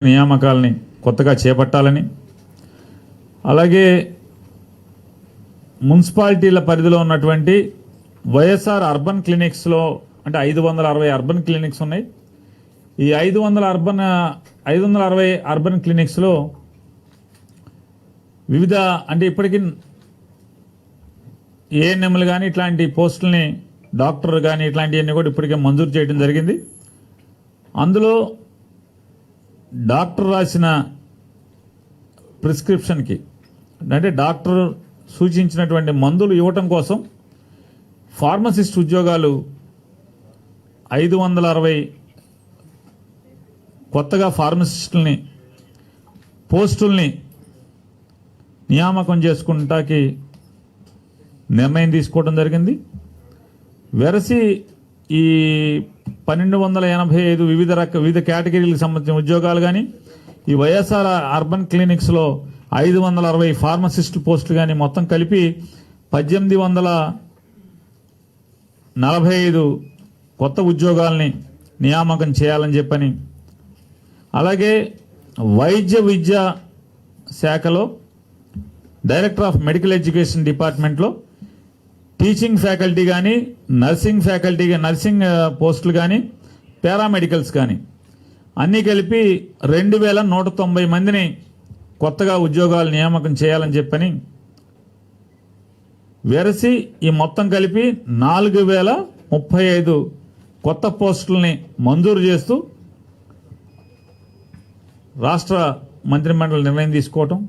నియామకాలని కొత్తగా చేపట్టాలని, అలాగే మున్సిపాలిటీల పరిధిలో ఉన్నటువంటి వైఎస్ఆర్ అర్బన్ క్లినిక్స్లో అంటే 560 అర్బన్ క్లినిక్స్ ఉన్నాయి. ఈ 560 అర్బన్ క్లినిక్స్లో వివిధ అంటే ఇప్పటికీ ఏఎన్ఎంలు కానీ ఇట్లాంటి పోస్టుల్ని డాక్టర్ కానీ ఇట్లాంటివన్నీ కూడా ఇప్పటికే మంజూరు చేయడం జరిగింది. అందులో డాక్టర్ రాసిన ప్రిస్క్రిప్షన్కి అంటే డాక్టర్ సూచించినటువంటి మందులు ఇవ్వటం కోసం ఫార్మసిస్ట్ ఉద్యోగాలు 560 కొత్తగా ఫార్మసిస్టుల్ని పోస్టుల్ని నియామకం చేసుకుంటాకి నిర్ణయం తీసుకోవడం జరిగింది. వెరసి ఈ 1285 వివిధ కేటగిరీలకు సంబంధించిన ఉద్యోగాలు కానీ ఈ వైఎస్ఆర్ అర్బన్ క్లినిక్స్లో 560 ఫార్మసిస్ట్ పోస్టులు కానీ మొత్తం కలిపి 1845 కొత్త ఉద్యోగాల్ని నియామకం చేయాలని చెప్పని, అలాగే వైద్య విద్యా శాఖలో డైరెక్టర్ ఆఫ్ మెడికల్ ఎడ్యుకేషన్ డిపార్ట్మెంట్లో టీచింగ్ ఫ్యాకల్టీ కానీ నర్సింగ్ పోస్టులు కానీ పారామెడికల్స్ కానీ అన్నీ కలిపి 2190 మందిని కొత్తగా ఉద్యోగాలు నియామకం చేయాలని చెప్పని వెరసి ఈ మొత్తం కలిపి 4035 కొత్త పోస్టుల్ని మంజూరు చేస్తూ రాష్ట్ర మంత్రిమండలి నిర్ణయం తీసుకోవటం.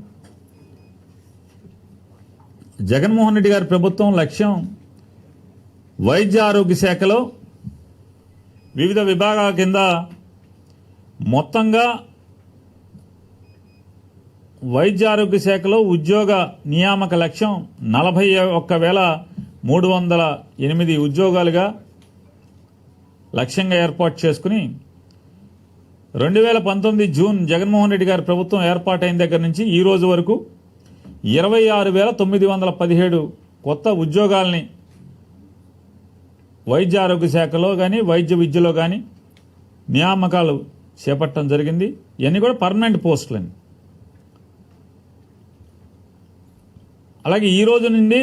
జగన్మోహన్ రెడ్డి గారి ప్రభుత్వం లక్ష్యం వైద్య ఆరోగ్య శాఖలో వివిధ విభాగాల కింద మొత్తంగా వైద్య ఆరోగ్య శాఖలో ఉద్యోగ నియామక లక్ష్యం 41,308 ఉద్యోగాలుగా లక్ష్యంగా ఏర్పాటు చేసుకుని 2019 జూన్ జగన్మోహన్ రెడ్డి గారి ప్రభుత్వం ఏర్పాటైన దగ్గర నుంచి ఈ రోజు వరకు 26,917 కొత్త ఉద్యోగాల్ని వైద్య ఆరోగ్య శాఖలో కానీ వైద్య విద్యలో కానీ నియామకాలు చేపట్టడం జరిగింది. ఇవన్నీ కూడా పర్మనెంట్ పోస్టులని. అలాగే ఈ రోజు నుండి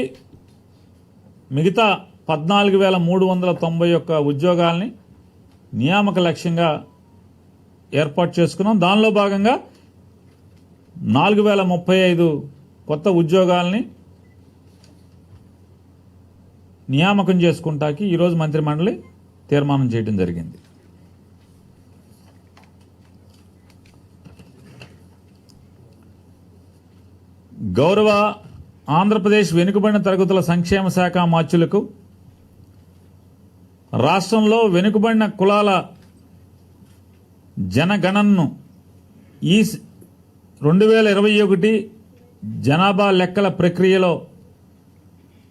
మిగతా 14,391 ఉద్యోగాల్ని నియామక లక్ష్యంగా ఏర్పాటు చేసుకున్నాం. దానిలో భాగంగా 4,035 కొత్త ఉద్యోగాల్ని నియామకం చేసుకుంటాకి ఈరోజు మంత్రిమండలి తీర్మానం చేయడం జరిగింది. గౌరవ ఆంధ్రప్రదేశ్ వెనుకబడిన తరగతుల సంక్షేమ శాఖ మాత్యులకు రాష్ట్రంలో వెనుకబడిన కులాల జనగణనను ఈ 2021 జనాభా లెక్కల ప్రక్రియలో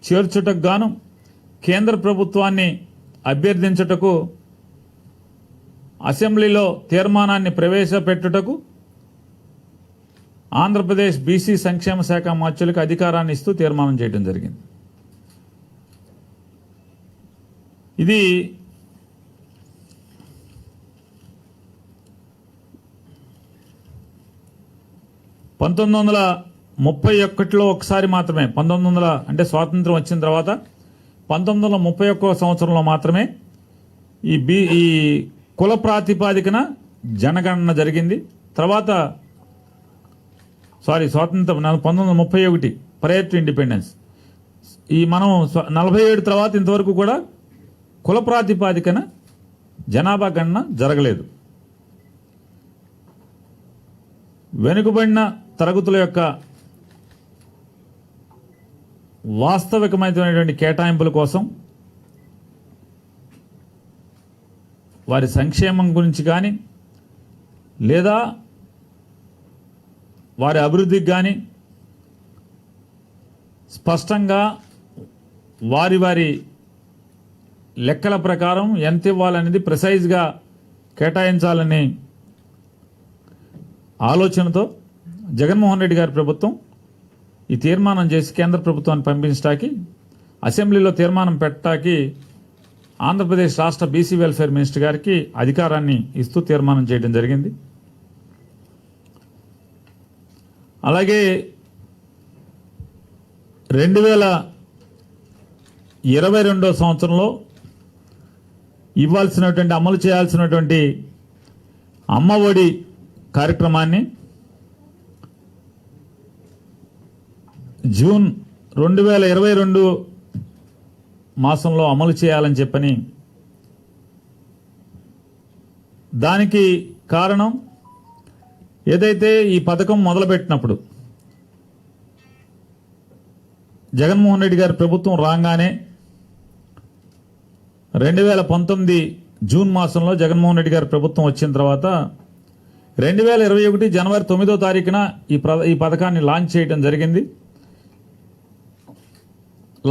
చేర్చుటకు గాను కేంద్ర ప్రభుత్వాన్ని అభ్యర్థించుటకు అసెంబ్లీలో తీర్మానాన్ని ప్రవేశపెట్టుటకు ఆంధ్రప్రదేశ్ బీసీ సంక్షేమ శాఖ మాత్యులకు అధికారాన్ని ఇస్తూ తీర్మానం చేయడం జరిగింది. ఇది పంతొమ్మిది 1931లో ఒకసారి మాత్రమే 1900 అంటే స్వాతంత్రం వచ్చిన తర్వాత 1931 సంవత్సరంలో మాత్రమే ఈ కుల ప్రాతిపాదికన జనగణన జరిగింది. తర్వాత స్వాతంత్రం 1931 ప్రయర్ టు ఇండిపెండెన్స్. ఈ మనం 47 తర్వాత ఇంతవరకు కూడా కుల ప్రాతిపాదికన జనాభా గణన జరగలేదు. వెనుకబడిన తరగతుల యొక్క వాస్తవికమైనటువంటి కేటాయింపుల కోసం వారి సంక్షేమం గురించి కానీ లేదా వారి అభివృద్ధికి కానీ స్పష్టంగా వారి లెక్కల ప్రకారం ఎంత ఇవ్వాలనేది ప్రిసైజ్గా కేటాయించాలని ఆలోచనతో జగన్మోహన్ రెడ్డి గారి ప్రభుత్వం ఈ తీర్మానం చేసి కేంద్ర ప్రభుత్వాన్ని పంపించడానికి అసెంబ్లీలో తీర్మానం పెట్టడానికి ఆంధ్రప్రదేశ్ రాష్ట్ర బీసీ వెల్ఫేర్ మినిస్టర్ గారికి అధికారాన్ని ఇస్తూ తీర్మానం చేయడం జరిగింది. అలాగే 2022 సంవత్సరంలో ఇవ్వాల్సినటువంటి అమలు చేయాల్సినటువంటి అమ్మఒడి కార్యక్రమాన్ని జూన్ 2022 మాసంలో అమలు చేయాలని చెప్పని దానికి కారణం ఏదైతే ఈ పథకం మొదలుపెట్టినప్పుడు జగన్మోహన్ రెడ్డి గారి ప్రభుత్వం రాగానే 2019 జూన్ మాసంలో జగన్మోహన్ రెడ్డి గారి ప్రభుత్వం వచ్చిన తర్వాత 2021 జనవరి 9వ తారీఖున ఈ పథకాన్ని లాంచ్ చేయడం జరిగింది.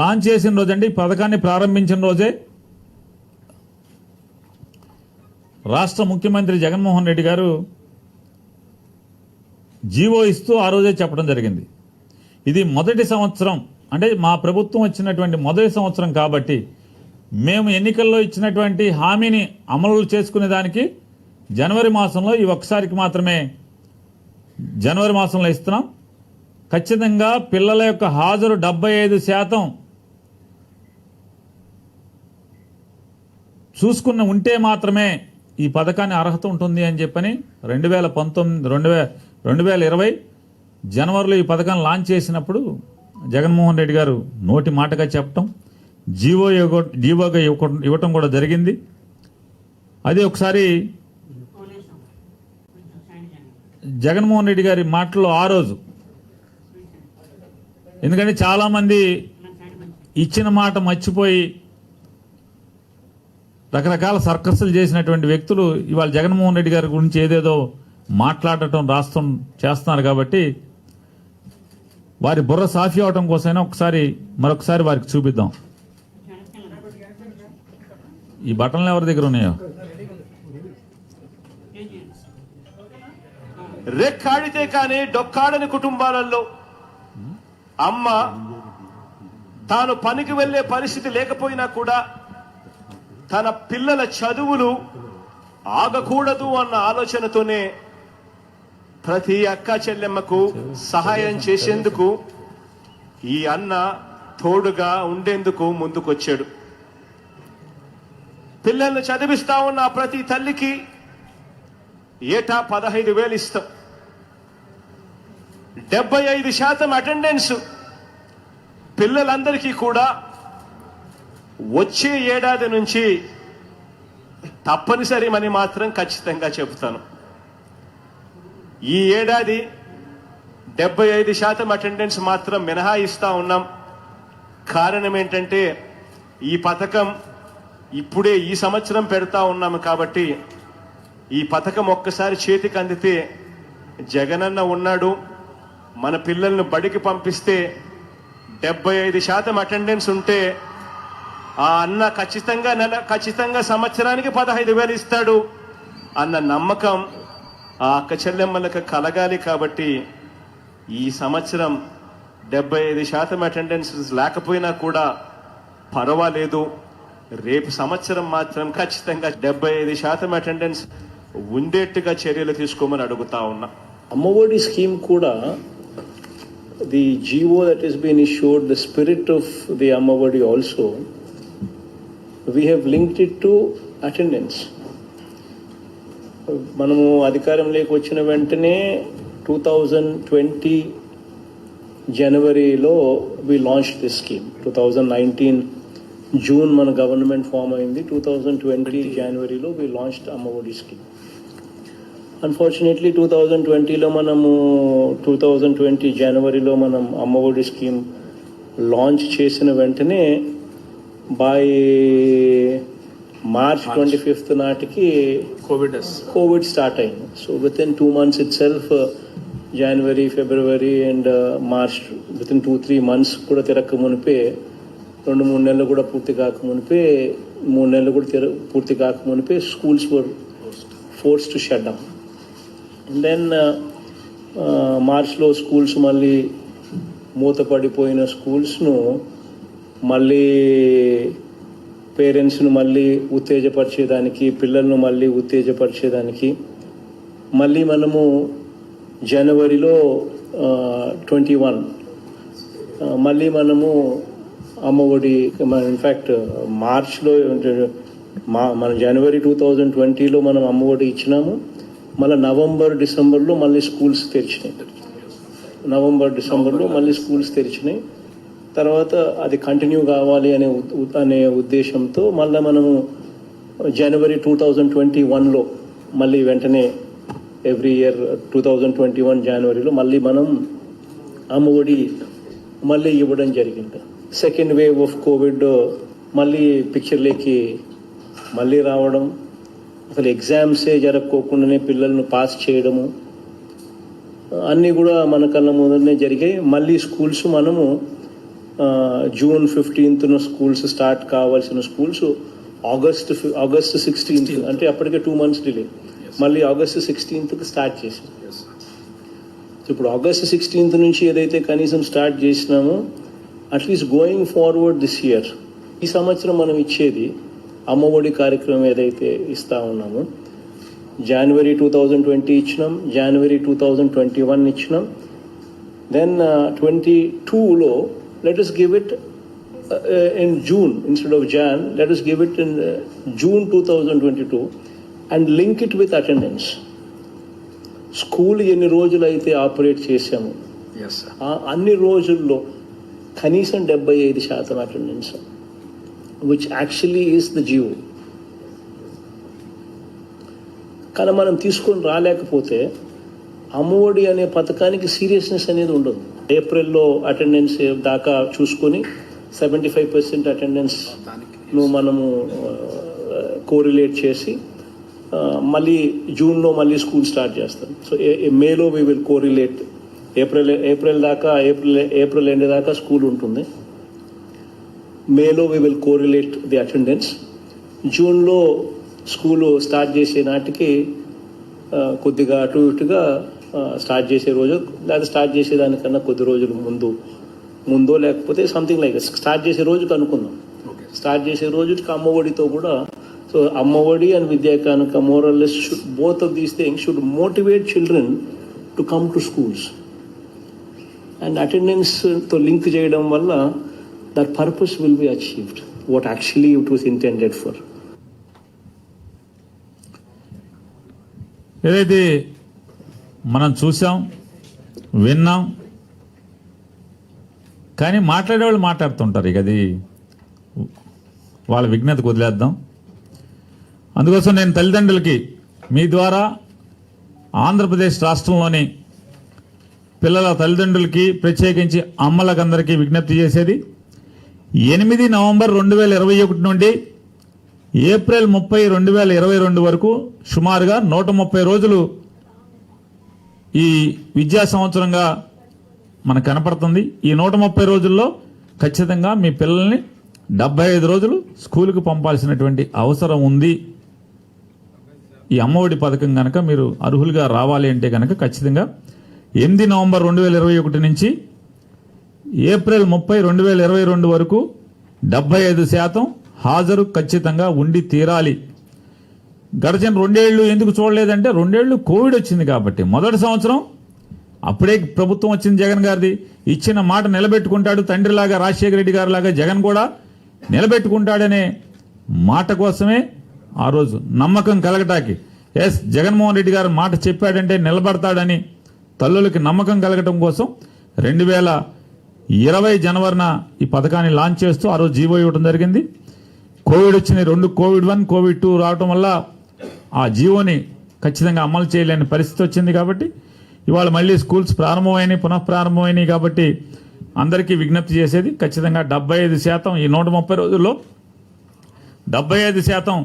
లాంచ్ చేసిన రోజండి, ఈ పథకాన్ని ప్రారంభించిన రోజే రాష్ట్ర ముఖ్యమంత్రి జగన్మోహన్ రెడ్డి గారు జీవో ఇస్తూ ఆ రోజే చెప్పడం జరిగింది. ఇది మొదటి సంవత్సరం, అంటే మా ప్రభుత్వం వచ్చినటువంటి మొదటి సంవత్సరం కాబట్టి మేము ఎన్నికల్లో ఇచ్చినటువంటి హామీని అమలు చేసుకునే దానికి జనవరి మాసంలో ఈ ఒక్కసారికి మాత్రమే జనవరి మాసంలో ఇస్తున్నాం. ఖచ్చితంగా పిల్లల యొక్క హాజరు 75% చూసుకున్న ఉంటే మాత్రమే ఈ పథకాన్ని అర్హత ఉంటుంది అని చెప్పని 2020 జనవరిలో ఈ పథకాన్ని లాంచ్ చేసినప్పుడు జగన్మోహన్ రెడ్డి గారు నోటి మాటగా చెప్పటం, జీవోగా ఇవ్వటం కూడా జరిగింది. అది ఒకసారి జగన్మోహన్ రెడ్డి గారి మాటల్లో ఆ రోజు, ఎందుకంటే చాలా మంది ఇచ్చిన మాట మర్చిపోయి రకరకాల సర్కస్లు చేసినటువంటి వ్యక్తులు ఇవాళ జగన్మోహన్ రెడ్డి గారి గురించి ఏదేదో మాట్లాడటం చేస్తున్నారు. కాబట్టి వారి బుర్ర సాఫీ అవటం కోసమైనా మరొకసారి వారికి చూపిద్దాం. ఈ బటన్లు ఎవరి దగ్గర ఉన్నాయో రెక్కాడితే కానీ డొక్కాడని కుటుంబాలలో అమ్మ తాను పనికి వెళ్లే పరిస్థితి లేకపోయినా కూడా తన పిల్లల చదువులు ఆగకూడదు అన్న ఆలోచనతోనే ప్రతి అక్క చెల్లెమ్మకు సహాయం చేసేందుకు ఈ అన్న తోడుగా ఉండేందుకు ముందుకొచ్చాడు. పిల్లల్ని చదివిస్తా ఉన్న ప్రతి తల్లికి ఏటా 15,000 ఇస్తాం. 75% అటెండెన్స్ పిల్లలందరికీ కూడా వచ్చే ఏడాది నుంచి తప్పనిసరి అని మాత్రం ఖచ్చితంగా చెబుతాను. ఈ ఏడాది 75% అటెండెన్స్ మాత్రం మినహాయిస్తా ఉన్నాం. కారణం ఏంటంటే ఈ పథకం ఇప్పుడే ఈ సంవత్సరం పెడతా ఉన్నాము కాబట్టి ఈ పథకం ఒక్కసారి చేతికి అందితే జగనన్న ఉన్నాడు, మన పిల్లల్ని బడికి పంపిస్తే 75% అటెండెన్స్ ఉంటే ఆ అన్న ఖచ్చితంగా సంవత్సరానికి 15,000 ఇస్తాడు అన్న నమ్మకం ఆ అక్క చెల్లెమ్మలకు కలగాలి. కాబట్టి ఈ సంవత్సరం 75% అటెండెన్స్ లేకపోయినా కూడా పర్వాలేదు, రేపు సంవత్సరం మాత్రం ఖచ్చితంగా 75% అటెండెన్స్ ఉండేట్టుగా చర్యలు తీసుకోమని అడుగుతా ఉన్నా. అమ్మఒడి స్కీమ్ కూడా the GO that has been issued, the spirit of the Ammavadi also, we have linked it to attendance. మనము అధికారంలోకి వచ్చిన వెంటనే 2020 జనవరిలో we launched this scheme. 2019 June మన గవర్నమెంట్ ఫామ్ అయింది. 2020 జనవరిలో we launched Ammavodi scheme. Unfortunately 2020 జనవరిలో మనం అమ్మఒడి స్కీమ్ లాంచ్ చేసిన వెంటనే బై మార్చ్ 25th నాటికి కోవిడ్ స్టార్ట్ అయింది. So with in 2 months it self, January, February and March, with in 2-3 months కూడా తిరక్క మునిపే, 2-3 నెలలు కూడా పూర్తి కాకమునిపే, 3 నెలలు కూడా పూర్తి కాకమునిపే schools were forced to shut down. And then మార్చ్లో స్కూల్స్ మళ్ళీ మూతపడిపోయిన స్కూల్స్ను మళ్ళీ పేరెంట్స్ను మళ్ళీ ఉత్తేజపరిచేదానికి, పిల్లలను మళ్ళీ ఉత్తేజపరిచేదానికి మళ్ళీ మనము జనవరిలో 21 మళ్ళీ మనము అమ్మఒడి ఇన్ఫ్యాక్ట్ మార్చ్లో మన జనవరి 2020లో మనం అమ్మఒడి ఇచ్చినాము. మళ్ళీ నవంబర్ డిసెంబర్లో మళ్ళీ స్కూల్స్ తెరిచినాయి. తర్వాత అది కంటిన్యూ కావాలి అనే ఉద్దేశంతో మళ్ళీ మనము జనవరి 2021లో మళ్ళీ వెంటనే ఎవ్రీ ఇయర్ 2021 జనవరిలో మళ్ళీ మనం అమ్మఒడి మళ్ళీ ఇవ్వడం జరిగింది. సెకండ్ వేవ్ ఆఫ్ కోవిడ్ మళ్ళీ పిక్చర్లోకి మళ్ళీ రావడం, అసలు ఎగ్జామ్సే జరగకోకుండానే పిల్లలను పాస్ చేయడము అన్నీ కూడా మన కళ్ళ ముందరనే జరిగాయి. మళ్ళీ స్కూల్స్ మనము జూన్ 15న స్కూల్స్ స్టార్ట్ కావాల్సిన స్కూల్స్ ఆగస్ట్ 16th అంటే అప్పటికే 2 months డిలే, మళ్ళీ ఆగస్ట్ 16th స్టార్ట్ చేసాం. ఇప్పుడు ఆగస్ట్ 16th నుంచి ఏదైతే కనీసం స్టార్ట్ చేసినామో at least going forward this year, ఈ సంవత్సరం మనం ఇచ్చేది అమ్మఒడి కార్యక్రమం ఏదైతే ఇస్తా ఉన్నామో జనవరి 2020 ఇచ్చినాం, జనవరి 2021 ఇచ్చినాం. దెన్ 22లో let us give it in June instead of Jan. Let us give it in June 2022 and link it with attendance. School ఎన్ని రోజులు అయితే ఆపరేట్ చేసాము అన్ని రోజుల్లో కనీసం 75% attendance, which actually is the GO. కానీ మనం తీసుకొని రాలేకపోతే అమ్మఒడి అనే పథకానికి సీరియస్నెస్ అనేది ఉండదు. ఏప్రిల్లో అటెండెన్స్ దాకా చూసుకొని 75% అటెండెన్స్ను మనము కోరిలేట్ చేసి మళ్ళీ జూన్లో మళ్ళీ స్కూల్ స్టార్ట్ చేస్తాం. సో మేలో వీ విల్ కోరిలేట్, ఏప్రిల్ దాకా ఏప్రిల్ ఎండ్ దాకా స్కూల్ ఉంటుంది. మేలో we will correlate the attendance. జూన్లో స్కూలు స్టార్ట్ చేసే నాటికి కొద్దిగా అటు ఇటుగా స్టార్ట్ చేసే రోజు లేదా స్టార్ట్ చేసేదానికన్నా కొద్ది రోజులు ముందో లేకపోతే సంథింగ్ లైక్ స్టార్ట్ చేసే రోజుకి అనుకుందాం. స్టార్ట్ చేసే రోజుకి అమ్మఒడితో కూడా, so Amma Vodi and Vidya Kanuka more or less both of these things should motivate children to come to schools. And అటెండెన్స్తో లింక్ చేయడం వల్ల that purpose will be achieved what actually it was intended for. ఏదైతే మనం చూసాం, విన్నాం, కానీ మాట్లాడేవాళ్ళు మాట్లాడుతుంటారు. ఇక అది వాళ్ళ విజ్ఞతకు వదిలేద్దాం. అందుకోసం నేను తల్లిదండ్రులకి మీ ద్వారా ఆంధ్రప్రదేశ్ రాష్ట్రంలోని పిల్లల తల్లిదండ్రులకి ప్రత్యేకించి అమ్మలకందరికీ విజ్ఞప్తి చేసేది 8 నవంబర్ 2021 నుండి ఏప్రిల్ 30, 2022 వరకు సుమారుగా 130 రోజులు ఈ విద్యా సంవత్సరంగా మనకు కనపడుతుంది. ఈ 130 రోజుల్లో ఖచ్చితంగా మీ పిల్లల్ని 75 రోజులు స్కూలుకు పంపాల్సినటువంటి అవసరం ఉంది. ఈ అమ్మఒడి పథకం కనుక మీరు అర్హులుగా రావాలి అంటే కనుక ఖచ్చితంగా 8 నవంబర్ 2021 నుంచి ఏప్రిల్ 30, 2022 వరకు 75% హాజరు ఖచ్చితంగా ఉండి తీరాలి. గడిచిన 2 ఏళ్ళు ఎందుకు చూడలేదంటే 2 ఏళ్ళు కోవిడ్ వచ్చింది కాబట్టి. మొదటి సంవత్సరం అప్పుడే ప్రభుత్వం వచ్చింది జగన్ గారిది, ఇచ్చిన మాట నిలబెట్టుకుంటాడు. తండ్రిలాగా రాజశేఖర రెడ్డి గారి లాగా జగన్ కూడా నిలబెట్టుకుంటాడనే మాట కోసమే ఆ రోజు నమ్మకం కలగటానికి, ఎస్ జగన్మోహన్ రెడ్డి గారు మాట చెప్పాడంటే నిలబడతాడని తల్లులకి నమ్మకం కలగటం కోసం 2020 జనవరిన ఈ పథకాన్ని లాంచ్ చేస్తూ ఆ రోజు జీవో ఇవ్వడం జరిగింది. కోవిడ్ వచ్చిన 2 కోవిడ్-1, కోవిడ్-2 రావటం వల్ల ఆ జీవోని ఖచ్చితంగా అమలు చేయలేని పరిస్థితి వచ్చింది. కాబట్టి ఇవాళ మళ్ళీ స్కూల్స్ ప్రారంభమైనాయి, పునఃప్రారంభమైనాయి. కాబట్టి అందరికీ విజ్ఞప్తి చేసేది ఖచ్చితంగా 75% ఈ 130 రోజుల్లో 75%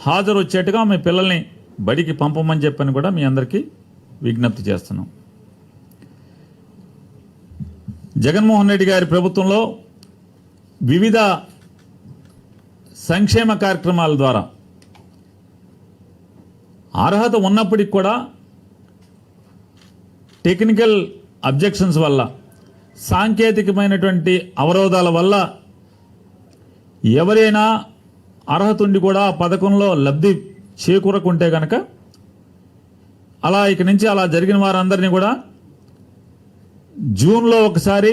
హాజరు వచ్చేట్టుగా మీ పిల్లల్ని బడికి పంపమని చెప్పని కూడా మీ అందరికీ విజ్ఞప్తి చేస్తున్నాం. జగన్మోహన్ రెడ్డి గారి ప్రభుత్వంలో వివిధ సంక్షేమ కార్యక్రమాల ద్వారా అర్హత ఉన్నప్పటికీ కూడా టెక్నికల్ అబ్జెక్షన్స్ వల్ల, సాంకేతికమైనటువంటి అవరోధాల వల్ల ఎవరైనా అర్హత ఉండి కూడా ఆ పథకంలో లబ్ధి చేకూరకుంటే కనుక అలా ఇక నుంచి అలా జరిగిన వారందరినీ కూడా జూన్లో ఒకసారి,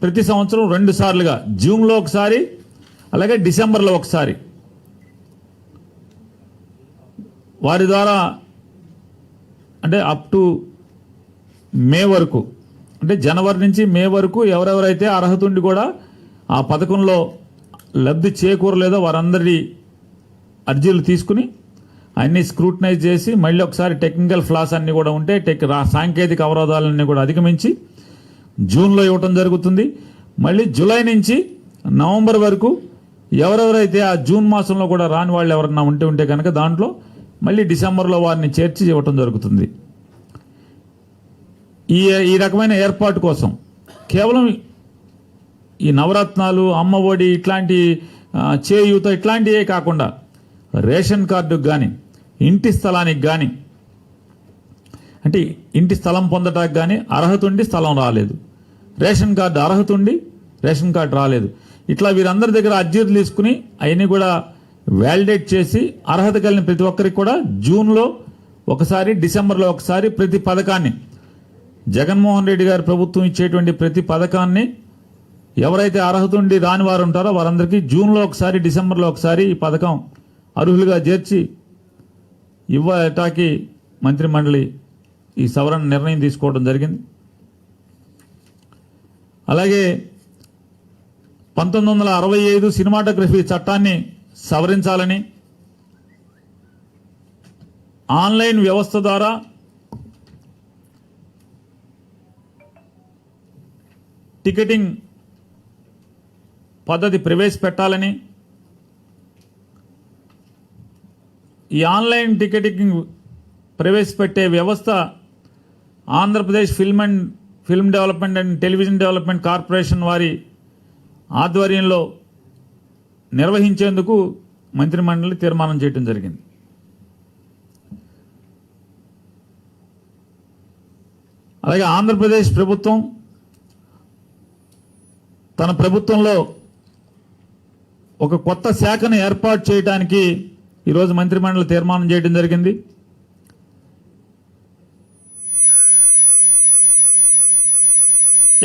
ప్రతి సంవత్సరం 2 సార్లుగా, జూన్లో ఒకసారి అలాగే డిసెంబర్లో ఒకసారి వారి ద్వారా అంటే అప్ టు మే వరకు, అంటే జనవరి నుంచి మే వరకు ఎవరెవరైతే అర్హత ఉండి కూడా ఆ పథకంలో లబ్ధి చేకూరలేదో వారందరి అర్జీలు తీసుకుని అన్ని స్క్రూటనైజ్ చేసి మళ్ళీ ఒకసారి టెక్నికల్ ఫ్లాస్ అన్ని కూడా ఉంటే సాంకేతిక అవరోధాలన్నీ కూడా అధిగమించి జూన్లో ఇవ్వటం జరుగుతుంది. మళ్ళీ జూలై నుంచి నవంబర్ వరకు ఎవరెవరైతే ఆ జూన్ మాసంలో కూడా రాని వాళ్ళు ఎవరన్నా ఉంటే కనుక దాంట్లో మళ్ళీ డిసెంబర్లో వారిని చేర్చి ఇవ్వటం జరుగుతుంది. ఈ రకమైన ఏర్పాటు కోసం కేవలం ఈ నవరత్నాలు, అమ్మ ఒడి, ఇట్లాంటి చేయూత ఇట్లాంటివే కాకుండా రేషన్ కార్డుకు కానీ, ఇంటి స్థలానికి కానీ, అంటే ఇంటి స్థలం పొందటానికి కానీ అర్హత ఉండి స్థలం రాలేదు, రేషన్ కార్డు అర్హత ఉండి రేషన్ కార్డు రాలేదు, ఇట్లా వీరందరి దగ్గర అర్జీలు తీసుకుని అవన్నీ కూడా వ్యాలిడేట్ చేసి అర్హత కలిగిన ప్రతి ఒక్కరికి కూడా జూన్లో ఒకసారి, డిసెంబర్లో ఒకసారి ప్రతి పథకాన్ని, జగన్మోహన్ రెడ్డి గారి ప్రభుత్వం ఇచ్చేటువంటి ప్రతి పథకాన్ని ఎవరైతే అర్హత ఉండి రాని వారు ఉంటారో వారందరికీ జూన్లో ఒకసారి, డిసెంబర్లో ఒకసారి ఈ పథకం అర్హులుగా చేర్చి ఇవ్వటానికి మంత్రిమండలి ఈ సవరణ నిర్ణయం తీసుకోవడం జరిగింది. అలాగే 1965 సినిమాటోగ్రఫీ చట్టాన్ని సవరించాలని, ఆన్లైన్ వ్యవస్థ ద్వారా టికెటింగ్ పద్ధతి ప్రవేశపెట్టాలని, ఈ ఆన్లైన్ టికెటింగ్ ప్రవేశపెట్టే వ్యవస్థ Andhra Pradesh film development and television development corporation వారి ఆధ్వర్యంలో నిర్వహించేందుకు మంత్రిమండలి తీర్మానం చేయడం జరిగింది. అలాగే ఆంధ్రప్రదేశ్ ప్రభుత్వం తన ప్రభుత్వంలో ఒక కొత్త శాఖను ఏర్పాటు చేయడానికి ఈరోజు మంత్రిమండలి తీర్మానం చేయడం జరిగింది.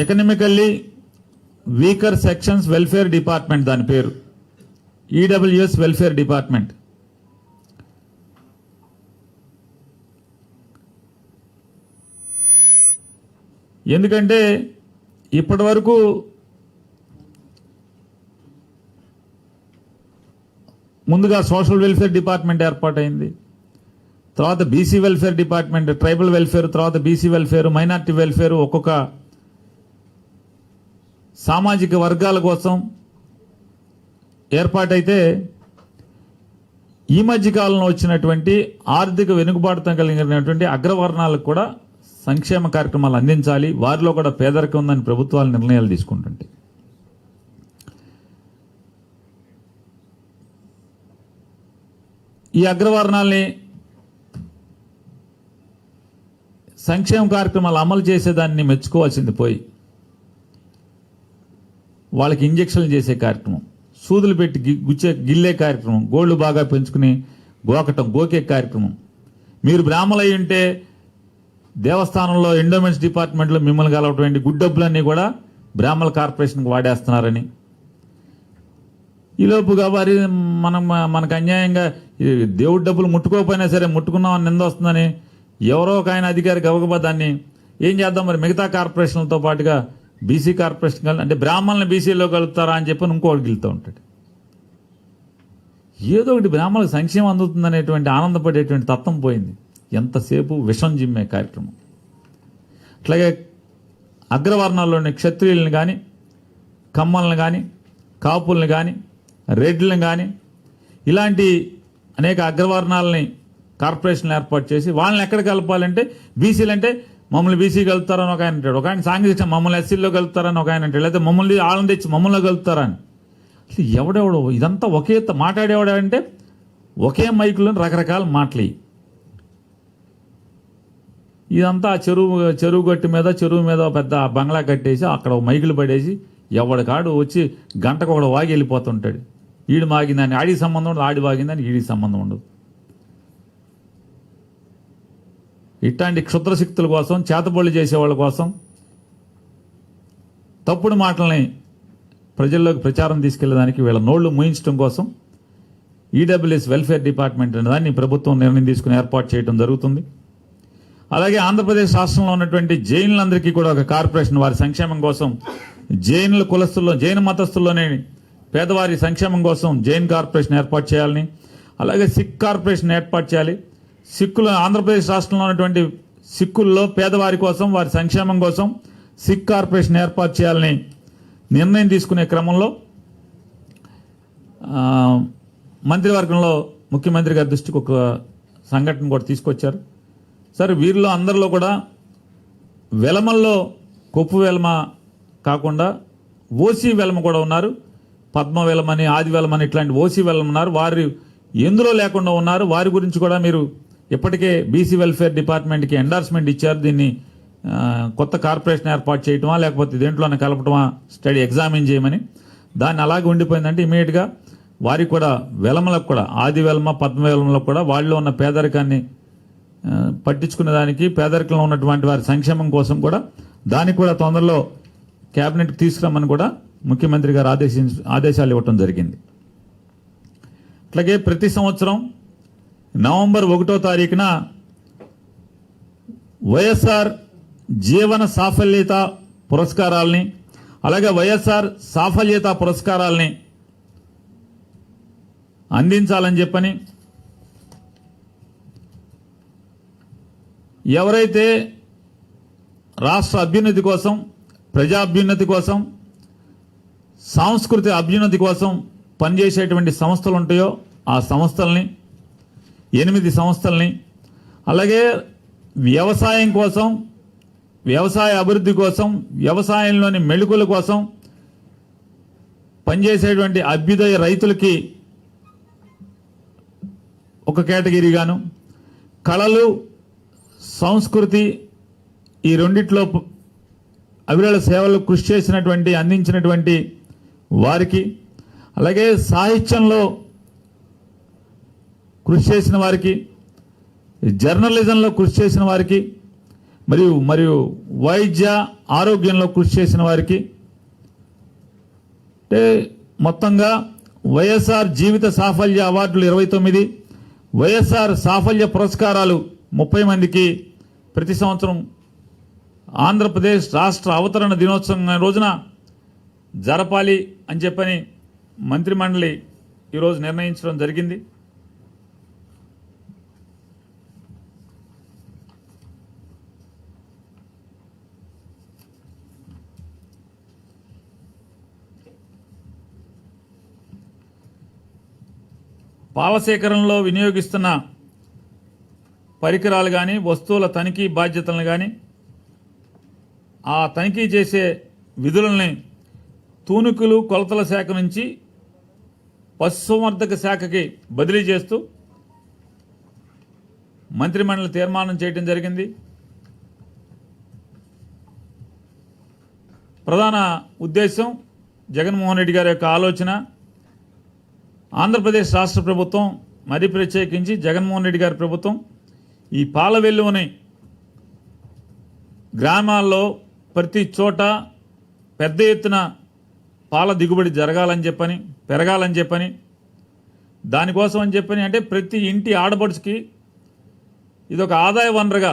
Economically weaker sections welfare department, దాని పేరు ఈడబ్ల్యూఎస్ వెల్ఫేర్ డిపార్ట్మెంట్. ఎందుకంటే ఇప్పటి వరకు ముందుగా సోషల్ వెల్ఫేర్ డిపార్ట్మెంట్ ఏర్పాటైంది, తర్వాత BC welfare department, tribal welfare, తర్వాత బీసీ వెల్ఫేర్, మైనార్టీ వెల్ఫేర్, ఒక్కొక్క సామాజిక వర్గాల కోసం ఏర్పాటైతే ఈ మధ్య కాలంలో వచ్చినటువంటి ఆర్థిక వెనుకబాటుతో కలిగినటువంటి అగ్రవర్ణాలకు కూడా సంక్షేమ కార్యక్రమాలు అందించాలి, వారిలో కూడా పేదరికం ఉందని ప్రభుత్వాలు నిర్ణయాలు తీసుకుంటుంటాయి. ఈ అగ్రవర్ణాల్ని సంక్షేమ కార్యక్రమాలు అమలు చేసేదాన్ని మెచ్చుకోవాల్సింది పోయి వాళ్ళకి ఇంజక్షన్లు చేసే కార్యక్రమం, సూదులు పెట్టి గిల్లే కార్యక్రమం, గోళ్లు బాగా పెంచుకుని గోకే కార్యక్రమం. మీరు బ్రాహ్మలు అయి ఉంటే దేవస్థానంలో ఎండోమెంట్స్ డిపార్ట్మెంట్లో మిమ్మల్ని కలవటువంటి గుడ్డబ్బులన్నీ కూడా బ్రాహ్మణ కార్పొరేషన్కి వాడేస్తున్నారని, ఈలోపుగా వారి మనకు అన్యాయంగా దేవుడి డబ్బులు ముట్టుకోకపోయినా సరే ముట్టుకున్నామని నింద వస్తుందని ఎవరో ఒక ఆయన అధికారి గబగబా దాన్ని ఏం చేద్దాం మరి మిగతా కార్పొరేషన్లతో పాటుగా బీసీ కార్పొరేషన్ అంటే బ్రాహ్మణులను బీసీలో కలుపుతారా అని చెప్పి ఇంకోటి గెలుతూ ఉంటాడు. ఏదో ఒకటి బ్రాహ్మణులకు సంక్షేమం అందుతుందనేటువంటి ఆనందపడేటువంటి తత్వం పోయింది. ఎంతసేపు విషం జిమ్మే కార్యక్రమం. అట్లాగే అగ్రవర్ణాల్లోని క్షత్రియులను కానీ, కమ్మలను కానీ, కాపులను కానీ, రెడ్లను కానీ, ఇలాంటి అనేక అగ్రవర్ణాలని కార్పొరేషన్లు ఏర్పాటు చేసి వాళ్ళని ఎక్కడ కలపాలంటే బీసీలు అంటే మమ్మల్ని బీసీ కలుపుతారని ఒక ఆయన అంటాడు, ఒక ఆయన సాంఘిక మమ్మల్ని ఎస్సీల్లో కలుపుతారని ఒక ఆయన అంటాడు, లేకపోతే మమ్మల్ని వాళ్ళని తెచ్చి మమ్మల్ని కలుపుతారని. అసలు ఎవడెవడో ఇదంతా ఒకే మాట్లాడేవాడంటే ఒకే మైకులో రకరకాల మాటలు. ఇదంతా చెరువు గట్టు మీద చెరువు మీద పెద్ద బంగ్లా కట్టేసి అక్కడ మైకులు పడేసి ఎవడికాడు వచ్చి గంటకు ఒకడు వాగి వెళ్ళిపోతుంటాడు. ఈడు మాగిందని ఆడికి సంబంధం ఉండదు, ఆడి వాగిందని ఈడికి సంబంధం ఉండదు. ఇట్లాంటి క్షుద్రశక్తుల కోసం, చేతబడులు చేసేవాళ్ళ కోసం, తప్పుడు మాటల్ని ప్రజల్లోకి ప్రచారం తీసుకెళ్లేదానికి వీళ్ళ నోళ్లు మూయించడం కోసం ఈడబ్ల్యూఎస్ వెల్ఫేర్ డిపార్ట్మెంట్ అనే దాన్ని ప్రభుత్వం నిర్ణయం తీసుకుని ఏర్పాటు చేయడం జరుగుతుంది. అలాగే ఆంధ్రప్రదేశ్ రాష్ట్రంలో ఉన్నటువంటి జైనులందరికీ కూడా ఒక కార్పొరేషన్ వారి సంక్షేమం కోసం, జైనుల కులస్తుల్లో, జైన మతస్థుల్లోనే పేదవారి సంక్షేమం కోసం జైన్ కార్పొరేషన్ ఏర్పాటు చేయాలని, అలాగే సిక్ కార్పొరేషన్ ఏర్పాటు చేయాలి. సిక్కులు ఆంధ్రప్రదేశ్ రాష్ట్రంలో ఉన్నటువంటి సిక్కుల్లో పేదవారి కోసం, వారి సంక్షేమం కోసం సిక్ కార్పొరేషన్ ఏర్పాటు చేయాలని నిర్ణయం తీసుకునే క్రమంలో మంత్రివర్గంలో ముఖ్యమంత్రి గారి దృష్టికి ఒక సంఘటన కూడా తీసుకొచ్చారు. సరే, వీరిలో అందరిలో కూడా వెలమల్లో కొప్పు వెలమ కాకుండా ఓసీ వెలమ కూడా ఉన్నారు. పద్మ వెలమని, ఆది వెలమని ఇట్లాంటి ఓసీ వెలమ ఉన్నారు. వారు ఎందులో లేకుండా ఉన్నారు. వారి గురించి కూడా మీరు ఇప్పటికే బీసీ వెల్ఫేర్ డిపార్ట్మెంట్కి ఎండార్స్మెంట్ ఇచ్చారు. దీన్ని కొత్త కార్పొరేషన్ ఏర్పాటు చేయటమా లేకపోతే దేంట్లోనే కలపటమా స్టడీ ఎగ్జామిన్ చేయమని. దాన్ని అలాగే ఉండిపోయిందంటే ఇమీడియట్గా వారికి కూడా వెలమలకు కూడా, ఆది వెలమ, పద్మ వెలమలకు కూడా వాళ్ళలో ఉన్న పేదరికాన్ని పట్టించుకునే దానికి, పేదరికంలో ఉన్నటువంటి వారి సంక్షేమం కోసం కూడా దానికి కూడా తొందరలో కేబినెట్కి తీసుకురమ్మని కూడా ముఖ్యమంత్రి గారు ఆదేశాలు ఇవ్వటం జరిగింది. అట్లాగే ప్రతి సంవత్సరం నవంబర్ 1వ తారీఖున వైఎస్ఆర్ జీవన సాఫల్యత పురస్కారాలని, అలాగే వైఎస్ఆర్ సాఫల్యత పురస్కారాలని అందించాలని చెప్పని, ఎవరైతే రాష్ట్ర అభ్యున్నతి కోసం, ప్రజాభ్యున్నతి కోసం, సాంస్కృతిక అభ్యున్నతి కోసం పనిచేసేటువంటి సంస్థలు ఉంటాయో ఆ సంస్థల్ని, 8 సంస్థల్ని, అలాగే వ్యవసాయం కోసం, వ్యవసాయ అభివృద్ధి కోసం, వ్యవసాయంలోని మెళుకుల కోసం పనిచేసేటువంటి అభ్యుదయ రైతులకి ఒక కేటగిరీగాను, కళలు, సంస్కృతి ఈ రెండిట్లో అవిరళ సేవలు కృషి చేసినటువంటి, అందించినటువంటి వారికి, అలాగే సాహిత్యంలో కృషి చేసిన వారికి, జర్నలిజంలో కృషి చేసిన వారికి, మరియు వైద్య ఆరోగ్యంలో కృషి చేసిన వారికి, అంటే మొత్తంగా వైఎస్ఆర్ జీవిత సాఫల్య అవార్డులు 29, వైఎస్ఆర్ సాఫల్య పురస్కారాలు 30 మందికి ప్రతి సంవత్సరం ఆంధ్రప్రదేశ్ రాష్ట్ర అవతరణ దినోత్సవం రోజున జరపాలి అని చెప్పని మంత్రిమండలి ఈరోజు నిర్ణయించడం జరిగింది. పాల సేకరణలో వినియోగిస్తున్న పరికరాలు కానీ, వస్తువుల తనిఖీ బాధ్యతలను కానీ, ఆ తనిఖీ చేసే విధులని తూనికలు కొలతల శాఖ నుంచి పశుసంవర్ధక శాఖకి బదిలీ చేస్తూ మంత్రిమండలి తీర్మానం చేయడం జరిగింది. ప్రధాన ఉద్దేశం జగన్మోహన్ రెడ్డి గారి యొక్క ఆలోచన, ఆంధ్రప్రదేశ్ రాష్ట్ర ప్రభుత్వం, మరి ప్రత్యేకించి జగన్మోహన్ రెడ్డి గారి ప్రభుత్వం ఈ పాల వెల్లువని గ్రామాల్లో ప్రతి చోట పెద్ద ఎత్తున పాల దిగుబడి జరగాలని చెప్పని, పెరగాలని చెప్పని, దానికోసం అని చెప్పని, అంటే ప్రతి ఇంటి ఆడపడుచుకి ఇదొక ఆదాయ వనరుగా,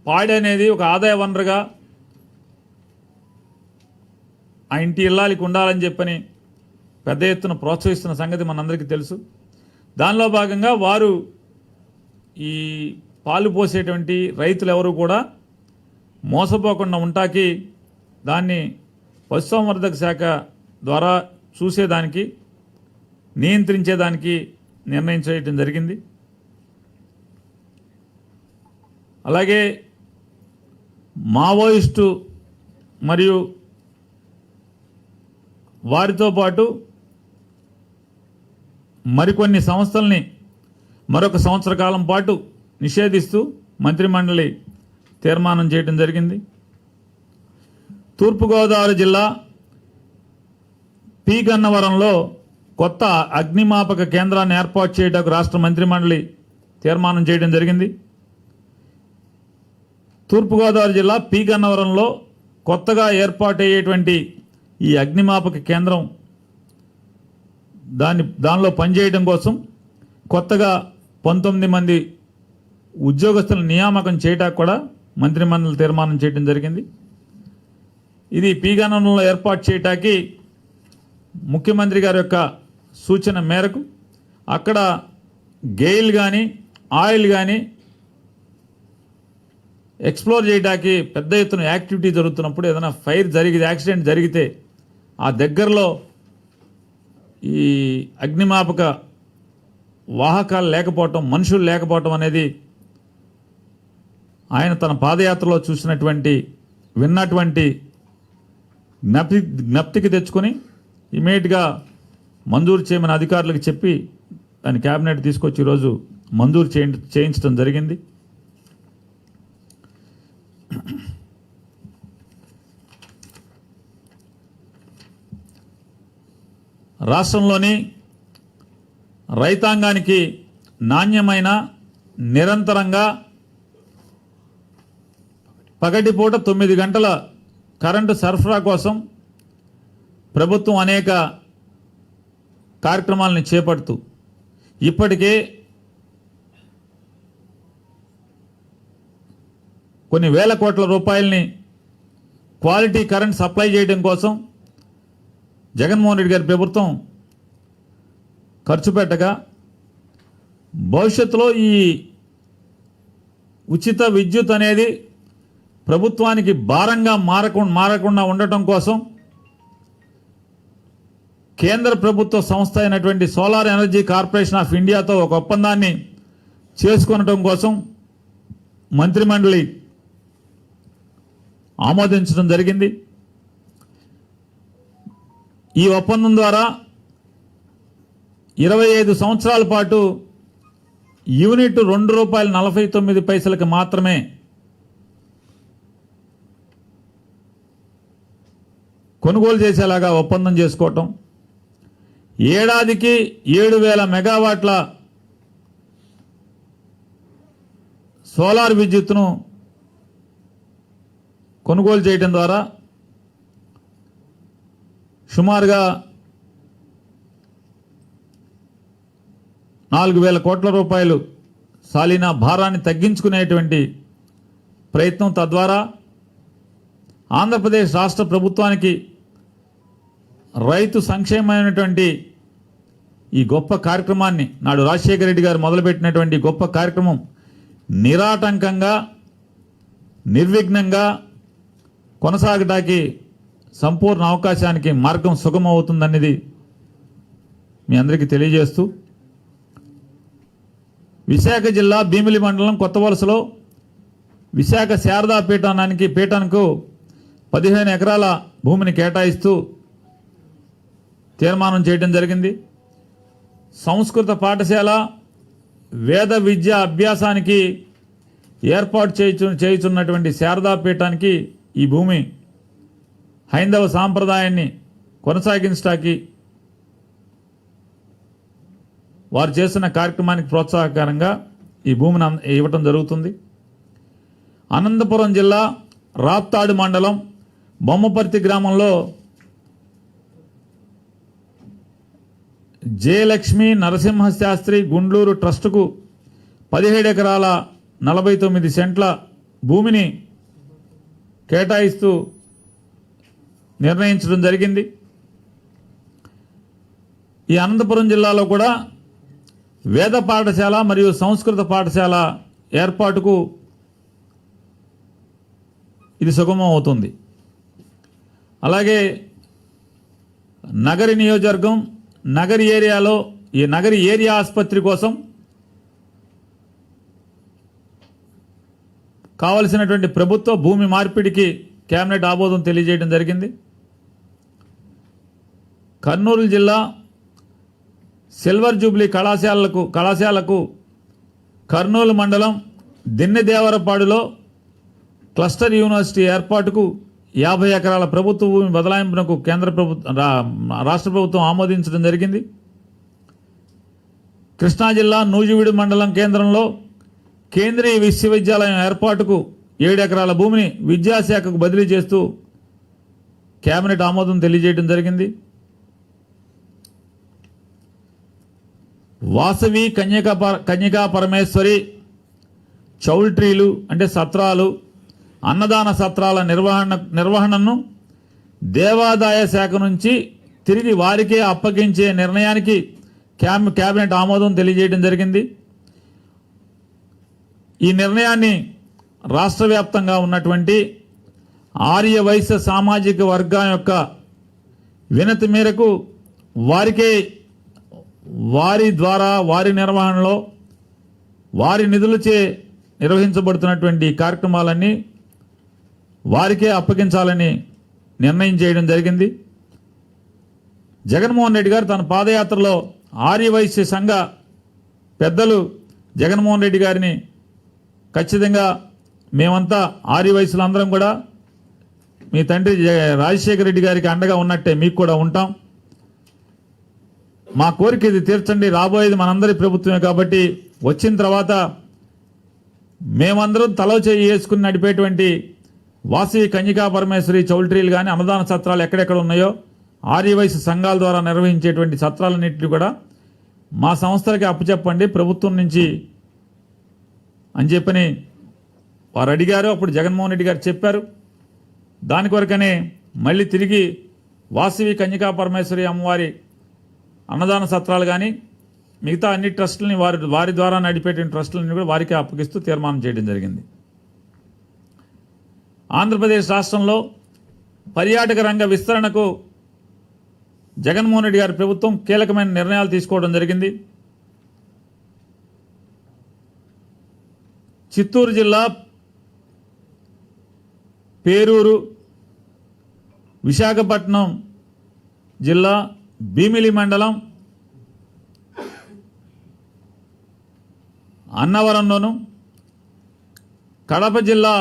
పాడి అనేది ఒక ఆదాయ వనరుగా ఆ ఇంటి ఇల్లాలికి ఉండాలని చెప్పని పెద్ద ఎత్తున ప్రోత్సహిస్తున్న సంగతి మనందరికీ తెలుసు. దానిలో భాగంగా వారు ఈ పాలు పోసేటువంటి రైతులు ఎవరు కూడా మోసపోకుండా ఉంటాకి దాన్ని పశుసంవర్ధక శాఖ ద్వారా చూసేదానికి, నియంత్రించేదానికి నిర్ణయం చేయడం జరిగింది. అలాగే మావోయిస్టు మరియు వారితో పాటు మరికొన్ని సంస్థల్ని మరొక సంవత్సర కాలం పాటు నిషేధిస్తూ మంత్రిమండలి తీర్మానం చేయడం జరిగింది. తూర్పుగోదావరి జిల్లా పి గన్నవరంలో కొత్త అగ్నిమాపక కేంద్రాన్ని ఏర్పాటు చేయడానికి రాష్ట్ర మంత్రిమండలి తీర్మానం చేయడం జరిగింది. తూర్పుగోదావరి జిల్లా పి గన్నవరంలో కొత్తగా ఏర్పాటయ్యేటువంటి ఈ అగ్నిమాపక కేంద్రం దానిలో పనిచేయడం కోసం కొత్తగా 19 మంది ఉద్యోగస్తుల నియామకం చేయడానికి కూడా మంత్రిమండలి తీర్మానం చేయడం జరిగింది. ఇది పి గన్నవరంలో ఏర్పాటు చేయటానికి ముఖ్యమంత్రి గారి యొక్క సూచన మేరకు అక్కడ గెయిల్ కానీ ఆయిల్ కానీ ఎక్స్ప్లోర్ చేయడానికి పెద్ద ఎత్తున యాక్టివిటీ జరుగుతున్నప్పుడు ఏదైనా యాక్సిడెంట్ జరిగితే ఆ దగ్గరలో ఈ అగ్నిమాపక వాహకాలు లేకపోవటం, మనుషులు లేకపోవటం అనేది ఆయన తన పాదయాత్రలో విన్నటువంటి జ్ఞప్తికి తెచ్చుకొని ఇమీడియట్గా మంజూరు చేయమని అధికారులకు చెప్పి దాని క్యాబినెట్ తీసుకొచ్చి ఈరోజు మంజూరు చేయించడం జరిగింది. రాష్ట్రంలోని రైతాంగానికి నాణ్యమైన నిరంతరంగా పగటిపూట 9 గంటల కరెంటు సరఫరా కోసం ప్రభుత్వం అనేక కార్యక్రమాలను చేపడుతూ ఇప్పటికే కొన్ని వేల కోట్ల రూపాయలని క్వాలిటీ కరెంట్ సప్లై చేయడం కోసం జగన్మోహన్ రెడ్డి గారి ప్రభుత్వం ఖర్చు పెట్టగా భవిష్యత్తులో ఈ ఉచిత విద్యుత్ అనేది ప్రభుత్వానికి భారంగా మారకుండా ఉండటం కోసం కేంద్ర ప్రభుత్వ సంస్థ అయినటువంటి సోలార్ ఎనర్జీ కార్పొరేషన్ ఆఫ్ ఇండియాతో ఒక ఒప్పందాన్ని చేసుకొనటం కోసం మంత్రిమండలి ఆమోదించడం జరిగింది. ఈ ఒప్పందం ద్వారా 25 సంవత్సరాల పాటు యూనిట్ ₹2.49 మాత్రమే కొనుగోలు చేసేలాగా ఒప్పందం చేసుకోవటం, ఏడాదికి 7,000 మెగావాట్ల సోలార్ విద్యుత్తును కొనుగోలు చేయడం ద్వారా సుమారుగా 4,000 కోట్ల రూపాయలు సాలీనా భారాన్ని తగ్గించుకునేటువంటి ప్రయత్నం, తద్వారా ఆంధ్రప్రదేశ్ రాష్ట్ర ప్రభుత్వానికి రైతు సంక్షేమమైనటువంటి ఈ గొప్ప కార్యక్రమాన్ని నాడు రాజశేఖర రెడ్డి గారు మొదలుపెట్టినటువంటి గొప్ప కార్యక్రమం నిరాటంకంగా నిర్విఘ్నంగా కొనసాగడానికి సంపూర్ణ అవకాశానికి మార్గం సుగమవుతుందనేది మీ అందరికీ తెలియజేస్తూ, విశాఖ జిల్లా భీమిలి మండలం కొత్తవలసలో విశాఖ శారదా పీఠానికి 15 ఎకరాల భూమిని కేటాయిస్తూ తీర్మానం చేయడం జరిగింది. సంస్కృత పాఠశాల వేద విద్య అభ్యాసానికి ఏర్పాటు చేయుచున్నటువంటి శారదా పీఠానికి ఈ భూమి హైందవ సాంప్రదాయాన్ని కొనసాగించడానికి వారు చేస్తున్న కార్యక్రమానికి ప్రోత్సాహకరంగా ఈ భూమిని ఇవ్వటం జరుగుతుంది. అనంతపురం జిల్లా రాప్తాడు మండలం బొమ్మపర్తి గ్రామంలో జయలక్ష్మి నరసింహశాస్త్రి గుండ్లూరు ట్రస్టుకు 17 ఎకరాల 49 సెంట్ల భూమిని కేటాయిస్తూ నిర్ణయించడం జరిగింది. ఈ అనంతపురం జిల్లాలో కూడా వేద పాఠశాల మరియు సంస్కృత పాఠశాల ఏర్పాటుకు ఇది సుగమం అవుతుంది. అలాగే నగరి నియోజకవర్గం నగరి ఏరియాలో ఈ నగరి ఏరియా ఆసుపత్రి కోసం కావలసినటువంటి ప్రభుత్వ భూమి మార్పిడికి కేబినెట్ ఆమోదం తెలియజేయడం జరిగింది. కర్నూలు జిల్లా సిల్వర్ జూబ్లీ కళాశాలకు కర్నూలు మండలం దిన్నెదేవరపాడులో క్లస్టర్ యూనివర్సిటీ ఏర్పాటుకు 50 ఎకరాల ప్రభుత్వ భూమి బదలాయింపునకు రాష్ట్ర ప్రభుత్వం ఆమోదించడం జరిగింది. కృష్ణా జిల్లా నూజివీడు మండలం కేంద్రంలో కేంద్రీయ విశ్వవిద్యాలయం ఏర్పాటుకు 7 ఎకరాల భూమిని విద్యాశాఖకు బదిలీ చేస్తూ కేబినెట్ ఆమోదం తెలియజేయడం జరిగింది. వాసవి కన్యకా పరమేశ్వరి చౌల్ట్రీలు అంటే సత్రాలు, అన్నదాన సత్రాల నిర్వహణను దేవాదాయ శాఖ నుంచి తిరిగి వారికే అప్పగించే నిర్ణయానికి కేబినెట్ ఆమోదం తెలియజేయడం జరిగింది. ఈ నిర్ణయాన్ని రాష్ట్ర వ్యాప్తంగా ఉన్నటువంటి ఆర్య వైశ్య సామాజిక వర్గం యొక్క వినతి మేరకు వారికే వారి ద్వారా వారి నిర్వహణలో వారి నిధులచే నిర్వహించబడుతున్నటువంటి కార్యక్రమాలన్నీ వారికే అప్పగించాలని నిర్ణయం చేయడం జరిగింది. జగన్మోహన్ రెడ్డి గారు తన పాదయాత్రలో ఆర్యవైశ్య సంఘ పెద్దలు జగన్మోహన్ రెడ్డి గారిని ఖచ్చితంగా మేమంతా ఆర్యవైశ్యులందరం కూడా మీ తండ్రి రాజశేఖర రెడ్డి గారికి అండగా ఉన్నట్టే మీకు కూడా ఉంటాం, మా కోరిక ఇది తీర్చండి, రాబోయేది మనందరి ప్రభుత్వమే కాబట్టి వచ్చిన తర్వాత మేమందరం తలో చేయి వేసుకుని నడిపేటువంటి వాసవి కన్యకా పరమేశ్వరి చౌల్ట్రీలు కానీ అన్నదాన సత్రాలు ఎక్కడెక్కడ ఉన్నాయో ఆర్యవైశ్య సంఘాల ద్వారా నిర్వహించేటువంటి సత్రాలన్నింటినీ కూడా మా సంస్థలకి అప్పచెప్పండి ప్రభుత్వం నుంచి అని చెప్పని వారు అడిగారు. అప్పుడు జగన్మోహన్ రెడ్డి గారు చెప్పారు. దాని కొరకనే మళ్ళీ తిరిగి వాసవి కన్యకా పరమేశ్వరి అమ్మవారి అన్నదాన సత్రాలు కానీ మిగతా అన్ని ట్రస్టులని వారి ద్వారా నడిపేటువంటి ట్రస్టులని కూడా వారికి అప్పగిస్తూ తీర్మానం చేయడం జరిగింది. ఆంధ్రప్రదేశ్ రాష్ట్రంలో పర్యాటక రంగ విస్తరణకు జగన్మోహన్ రెడ్డి గారి ప్రభుత్వం కీలకమైన నిర్ణయాలు తీసుకోవడం జరిగింది. చిత్తూరు జిల్లా పేరూరు, విశాఖపట్నం జిల్లా భీమిలి మండలం అన్నవరంలోను, కడప జిల్లా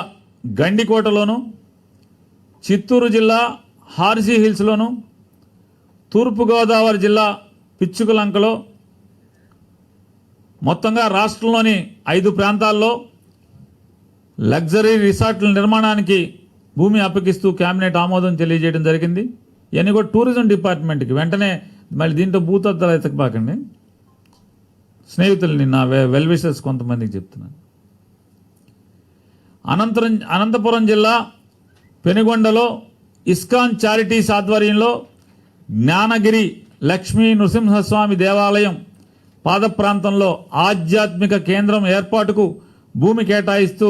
గండికోటలోను, చిత్తూరు జిల్లా హార్సీ హిల్స్లోను, తూర్పుగోదావరి జిల్లా పిచ్చుకలంకలో మొత్తంగా రాష్ట్రంలోని 5 ప్రాంతాల్లో లగ్జరీ రిసార్ట్ల నిర్మాణానికి భూమి అప్పగిస్తూ కేబినెట్ ఆమోదం తెలియజేయడం జరిగింది. ఇవన్నీ కూడా టూరిజం డిపార్ట్మెంట్కి వెంటనే మళ్ళీ దీంట్లో భూతత్వాలు ఎతకబాకండి. స్నేహితుల్ని నా వెల్ విషర్స్ కొంతమందికి చెప్తున్నాను. అనంతపురం జిల్లా పెనుగొండలో ఇస్కాన్ చారిటీస్ ఆధ్వర్యంలో జ్ఞానగిరి లక్ష్మీ నృసింహస్వామి దేవాలయం పాద ప్రాంతంలో ఆధ్యాత్మిక కేంద్రం ఏర్పాటుకు భూమి కేటాయిస్తూ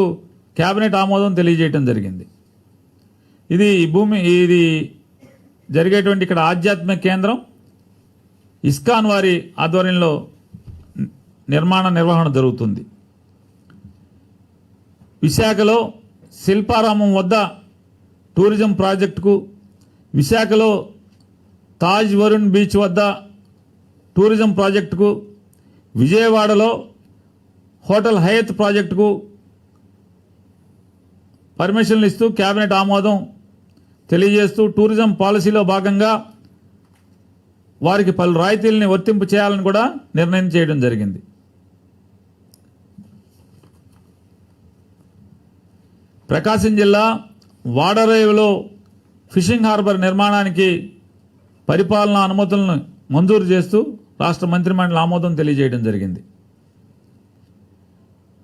కేబినెట్ ఆమోదం తెలియజేయడం జరిగింది. ఇది జరిగేటువంటి ఇక్కడ ఆధ్యాత్మిక కేంద్రం ఇస్కాన్ వారి ఆధ్వర్యంలో నిర్వహణ జరుగుతుంది. విశాఖలో శిల్పారామం వద్ద టూరిజం ప్రాజెక్టుకు, విశాఖలో తాజ్ వరుణ్ బీచ్ వద్ద టూరిజం ప్రాజెక్టుకు, విజయవాడలో హోటల్ హయత్ ప్రాజెక్టుకు పర్మిషన్లు ఇస్తూ కేబినెట్ ఆమోదం తెలియజేస్తూ టూరిజం పాలసీలో భాగంగా వారికి పలు రాయితీలని వర్తింపు చేయాలని కూడా నిర్ణయం చేయడం జరిగింది. ప్రకాశం జిల్లా వాడరేవులో ఫిషింగ్ హార్బర్ నిర్మాణానికి పరిపాలనా అనుమతులను మంజూరు చేస్తూ రాష్ట్ర మంత్రిమండలి ఆమోదం తెలియజేయడం జరిగింది.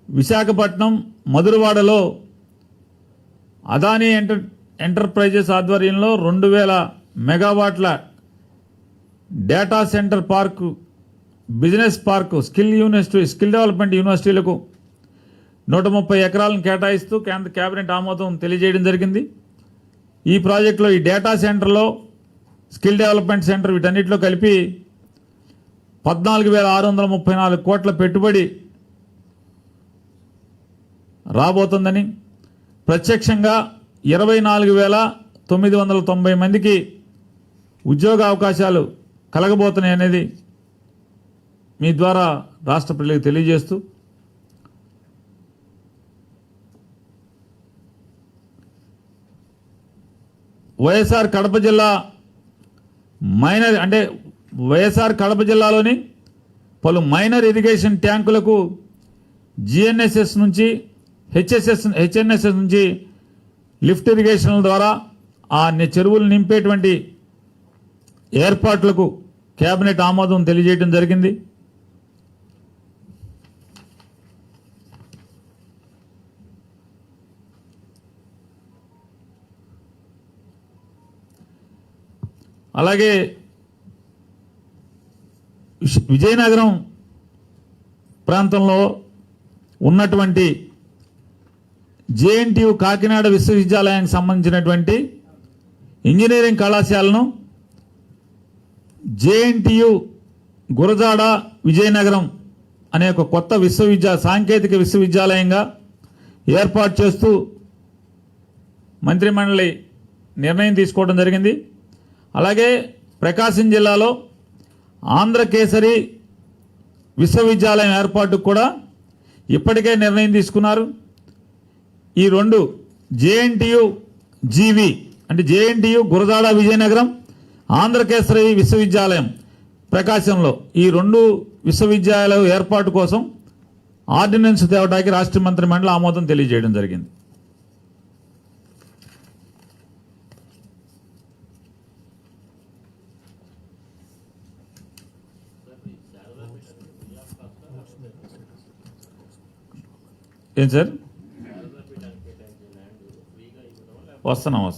విశాఖపట్నం మధురవాడలో అదానీ ఎంటర్ప్రైజెస్ ఆధ్వర్యంలో 2000 మెగావాట్ల data centre park, business park, skill development యూనివర్సిటీలకు 130 ఎకరాలను కేటాయిస్తూ కేంద్ర కేబినెట్ ఆమోదం తెలియజేయడం జరిగింది. ఈ ప్రాజెక్టులో ఈ డేటా సెంటర్లో స్కిల్ డెవలప్మెంట్ సెంటర్ వీటన్నిటిలో కలిపి 14,634 కోట్ల పెట్టుబడి రాబోతుందని, ప్రత్యక్షంగా 24,990 మందికి ఉద్యోగ అవకాశాలు కలగబోతున్నాయి అనేది మీ ద్వారా రాష్ట్ర ప్రజలకు తెలియజేస్తూ వైఎస్ఆర్ కడప జిల్లా వైఎస్ఆర్ కడప జిల్లాలోని పలు మైనర్ ఇరిగేషన్ ట్యాంకులకు జిఎన్ఎస్ఎస్ నుంచి హెచ్ఎన్ఎస్ఎస్ నుంచి లిఫ్ట్ ఇరిగేషన్ల ద్వారా ఆ చెరువులు నింపేటువంటి ఏర్పాట్లకు కేబినెట్ ఆమోదం తెలియజేయడం జరిగింది. అలాగే విజయనగరం ప్రాంతంలో ఉన్నటువంటి జేఎన్టీయు కాకినాడ విశ్వవిద్యాలయానికి సంబంధించినటువంటి ఇంజనీరింగ్ కళాశాలను జేఎన్టీయు గురజాడ విజయనగరం అనే ఒక కొత్త సాంకేతిక విశ్వవిద్యాలయంగా ఏర్పాటు చేస్తూ మంత్రిమండలి నిర్ణయం తీసుకోవడం జరిగింది. అలాగే ప్రకాశం జిల్లాలో ఆంధ్రకేసరి విశ్వవిద్యాలయం ఏర్పాటుకు కూడా ఇప్పటికే నిర్ణయం తీసుకున్నారు. ఈ రెండు జేఎన్టీయు జీవి అంటే జేఎన్టీయు గురజాడ విజయనగరం, ఆంధ్రకేసరి విశ్వవిద్యాలయం ప్రకాశంలో ఈ రెండు విశ్వవిద్యాలయాల ఏర్పాటు కోసం ఆర్డినెన్స్ తేవడానికి రాష్ట్ర మంత్రిమండలి ఆమోదం తెలియజేయడం జరిగింది. ఏం సార్? వస్తున్నాం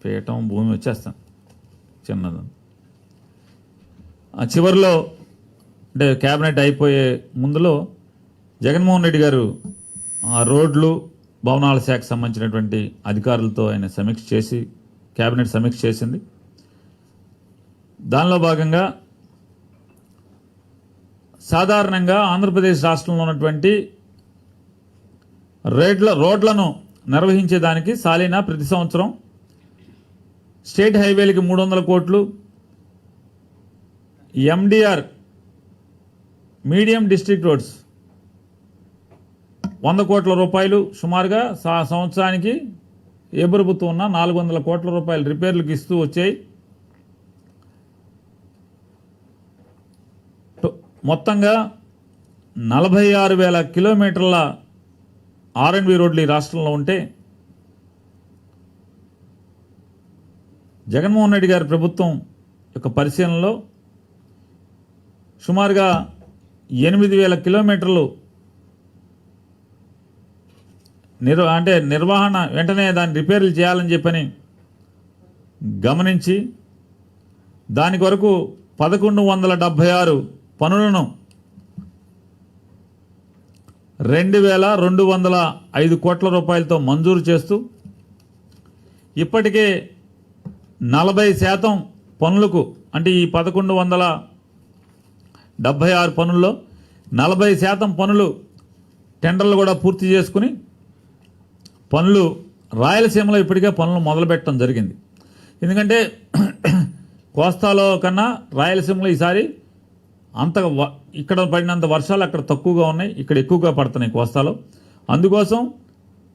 పీఠం భూమి వచ్చేస్తాను చిన్నది. చివరిలో అంటే క్యాబినెట్ అయిపోయే ముందులో జగన్మోహన్ రెడ్డి గారు రోడ్లు భవనాల శాఖకు సంబంధించినటువంటి అధికారులతో ఆయన సమీక్ష చేసి క్యాబినెట్ సమీక్ష చేసింది. దానిలో భాగంగా సాధారణంగా ఆంధ్రప్రదేశ్ రాష్ట్రంలో ఉన్నటువంటి రోడ్లను నిర్వహించేదానికి సాలీనా ప్రతి సంవత్సరం స్టేట్ హైవేలకి 300 కోట్లు, ఎండిఆర్ మీడియం డిస్ట్రిక్ట్ రోడ్స్ 100 కోట్ల రూపాయలు సుమారుగా సంవత్సరానికి ఏ ప్రభుత్వం ఉన్నా 400 కోట్ల రూపాయలు రిపేర్లకు ఇస్తూ వచ్చాయి. మొత్తంగా 46,000 కిలోమీటర్ల ఆర్ఎండ్బి రోడ్లు ఈ రాష్ట్రంలో ఉంటే జగన్మోహన్ రెడ్డి గారి ప్రభుత్వం యొక్క పరిశీలనలో సుమారుగా 8,000 కిలోమీటర్లు నిర్వహణ వెంటనే దాన్ని రిపేర్లు చేయాలని చెప్పని గమనించి దాని కొరకు 1,176 పనులను 2,205 కోట్ల రూపాయలతో మంజూరు చేస్తూ ఇప్పటికే 40% పనులకు అంటే ఈ 1,176 పనుల్లో 40% పనులు టెండర్లు కూడా పూర్తి చేసుకుని పనులు రాయలసీమలో ఇప్పటికే పనులు మొదలుపెట్టడం జరిగింది. ఎందుకంటే కోస్తాలో కన్నా రాయలసీమలో ఈసారి ఇక్కడ పడినంత వర్షాలు అక్కడ తక్కువగా ఉన్నాయి, ఇక్కడ ఎక్కువగా పడుతున్నాయి కోస్తాలో. అందుకోసం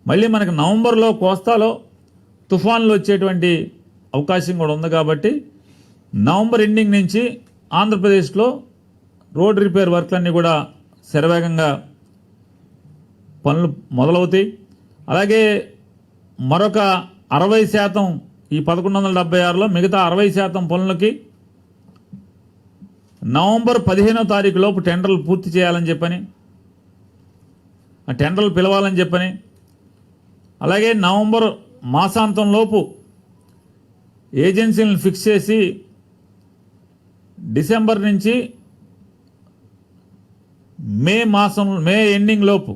మళ్ళీ మనకు నవంబర్లో కోస్తాలో తుఫాన్లు వచ్చేటువంటి అవకాశం కూడా ఉంది. కాబట్టి నవంబర్ ఎండింగ్ నుంచి ఆంధ్రప్రదేశ్లో రోడ్ రిపేర్ వర్క్లన్నీ కూడా శరవేగంగా పనులు మొదలవుతాయి. అలాగే మరొక 60% ఈ 1,176లో మిగతా 60% పనులకి నవంబర్ 15వ తారీఖు లోపు టెండర్లు పూర్తి చేయాలని చెప్పని, ఆ టెండర్లు పిలవాలని చెప్పని, అలాగే నవంబర్ మాసాంతం లోపు ఏజెన్సీలను ఫిక్స్ చేసి డిసెంబర్ నుంచి మే ఎండింగ్ లోపు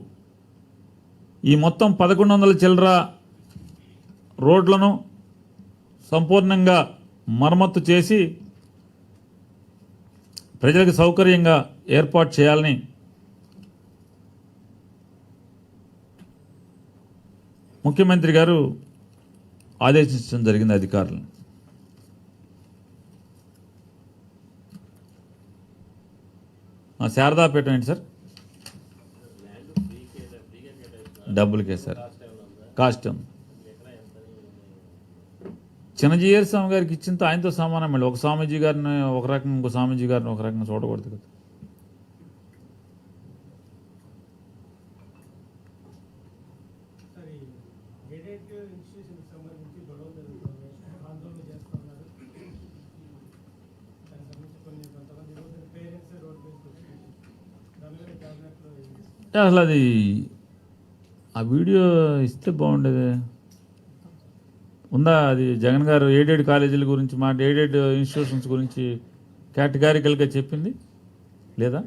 ఈ మొత్తం 1,100 చిల్లర రోడ్లను సంపూర్ణంగా మరమ్మతు చేసి ప్రజలకు సౌకర్యంగా ఏర్పాటు చేయాలని ముఖ్యమంత్రి గారు ఆదేశించడం జరిగింది అధికారులను. శారదాపేట ఏంటి సార్? డబ్బులకే సార్, కాస్ట్ ఉంది. చిన్నజీయర్ స్వామి గారికి ఇచ్చింత ఆయనతో సమానం. మళ్ళీ ఒక స్వామీజీ గారిని ఒక రకంగా, ఇంకో స్వామీజీ గారిని ఒక రకంగా చూడకూడదు కదా. ఎయిడెడ్ ఇన్స్టిట్యూషన్కి సంబంధించి గొడవ జరుగుతుంది, ఆందోళన చేస్తున్నారు. దానికి సంబంధించి కొంతమంది యువత పేరెంట్స్ రోడ్ మీదకి వచ్చి దాని మీద క్యాబినెట్లో అసలు అది ఆ వీడియో ఇస్తే బాగుండేది. ఉందా అది? జగన్ గారు ఎయిడెడ్ కాలేజీల గురించి ఎయిడెడ్ ఇన్స్టిట్యూషన్స్ గురించి కేటగారికల్గా చెప్పింది లేదా?